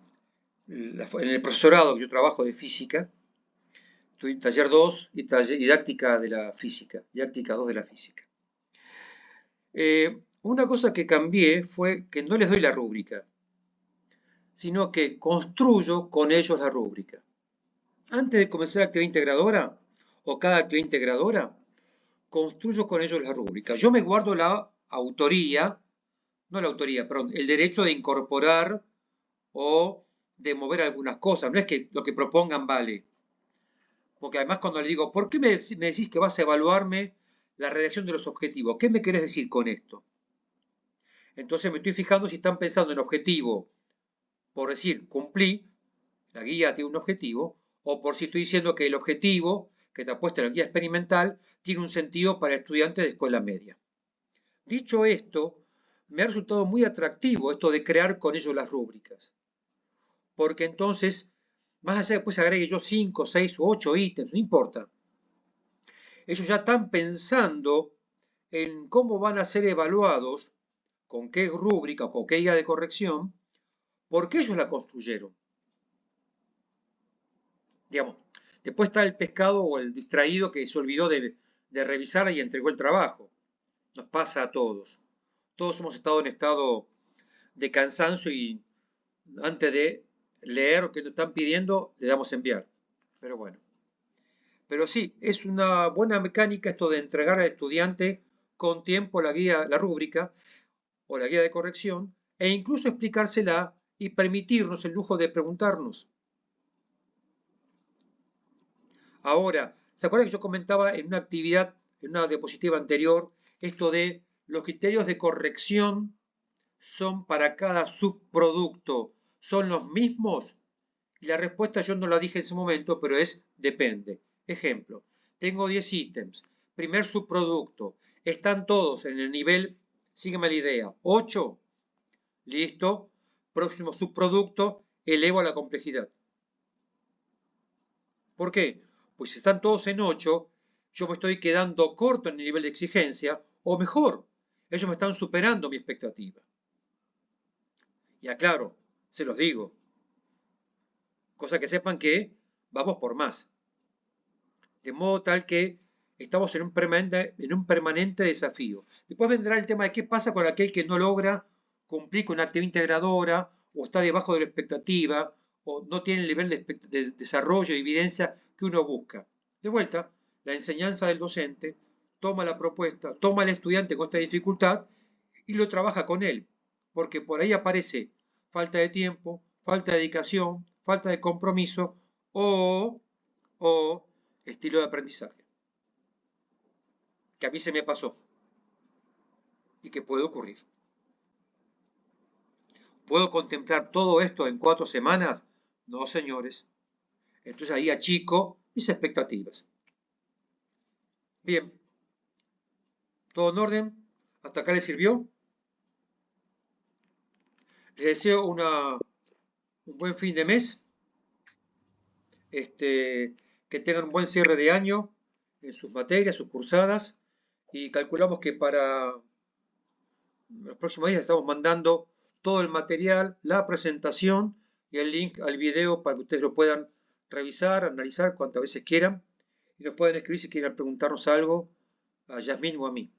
profesorado que yo trabajo de física. Estoy en taller 2 y didáctica de la física, didáctica 2 de la física. Una cosa que cambié fue que no les doy la rúbrica, sino que construyo con ellos la rúbrica. Antes de comenzar la actividad integradora, o cada actividad integradora, construyo con ellos la rúbrica. Yo me guardo la autoría, no la autoría, perdón, el derecho de incorporar o de mover algunas cosas. No es que lo que propongan vale. Porque además cuando le digo, ¿por qué me decís que vas a evaluarme la redacción de los objetivos? ¿Qué me querés decir con esto? Entonces me estoy fijando si están pensando en objetivo, por decir, cumplí, la guía tiene un objetivo, o por si estoy diciendo que el objetivo que te ha puesto en la guía experimental tiene un sentido para estudiantes de escuela media. Dicho esto, me ha resultado muy atractivo esto de crear con ellos las rúbricas. Porque entonces, más allá de que después agregue yo 5, 6 u 8 ítems, no importa. Ellos ya están pensando en cómo van a ser evaluados, con qué rúbrica o con qué guía de corrección, porque ellos la construyeron. Digamos, después está el pescado o el distraído que se olvidó de revisar y entregó el trabajo. Nos pasa a todos. Todos hemos estado en estado de cansancio y antes de leer lo que nos están pidiendo, le damos a enviar. Pero bueno. Pero sí, es una buena mecánica esto de entregar al estudiante con tiempo la guía, la rúbrica o la guía de corrección, e incluso explicársela y permitirnos el lujo de preguntarnos. Ahora, ¿se acuerdan que yo comentaba en una actividad en una diapositiva anterior, esto de los criterios de corrección son para cada subproducto, ¿son los mismos? Y la respuesta yo no la dije en ese momento, pero es depende. Ejemplo, tengo 10 ítems, primer subproducto, están todos en el nivel, sígueme la idea, 8, listo, próximo subproducto, elevo la complejidad. ¿Por qué? Pues si están todos en 8, yo me estoy quedando corto en el nivel de exigencia, o mejor, ellos me están superando mi expectativa. Y aclaro, se los digo, cosa que sepan que vamos por más. De modo tal que estamos en un permanente desafío. Después vendrá el tema de qué pasa con aquel que no logra cumplir con una actividad integradora, o está debajo de la expectativa, o no tiene el nivel de desarrollo y evidencia que uno busca. De vuelta, la enseñanza del docente toma la propuesta, toma al estudiante con esta dificultad y lo trabaja con él, porque por ahí aparece falta de tiempo, falta de dedicación, falta de compromiso o estilo de aprendizaje, que a mí se me pasó y que puede ocurrir. ¿Puedo contemplar todo esto en 4 semanas? No, señores. Entonces ahí achico mis expectativas. Bien. ¿Todo en orden? ¿Hasta acá les sirvió? Les deseo un buen fin de mes. Que tengan un buen cierre de año en sus materias, sus cursadas. Y calculamos que para los próximos días estamos mandando todo el material, la presentación y el link al video para que ustedes lo puedan revisar, analizar cuantas veces quieran. Y nos pueden escribir si quieren preguntarnos algo a Yasmín o a mí.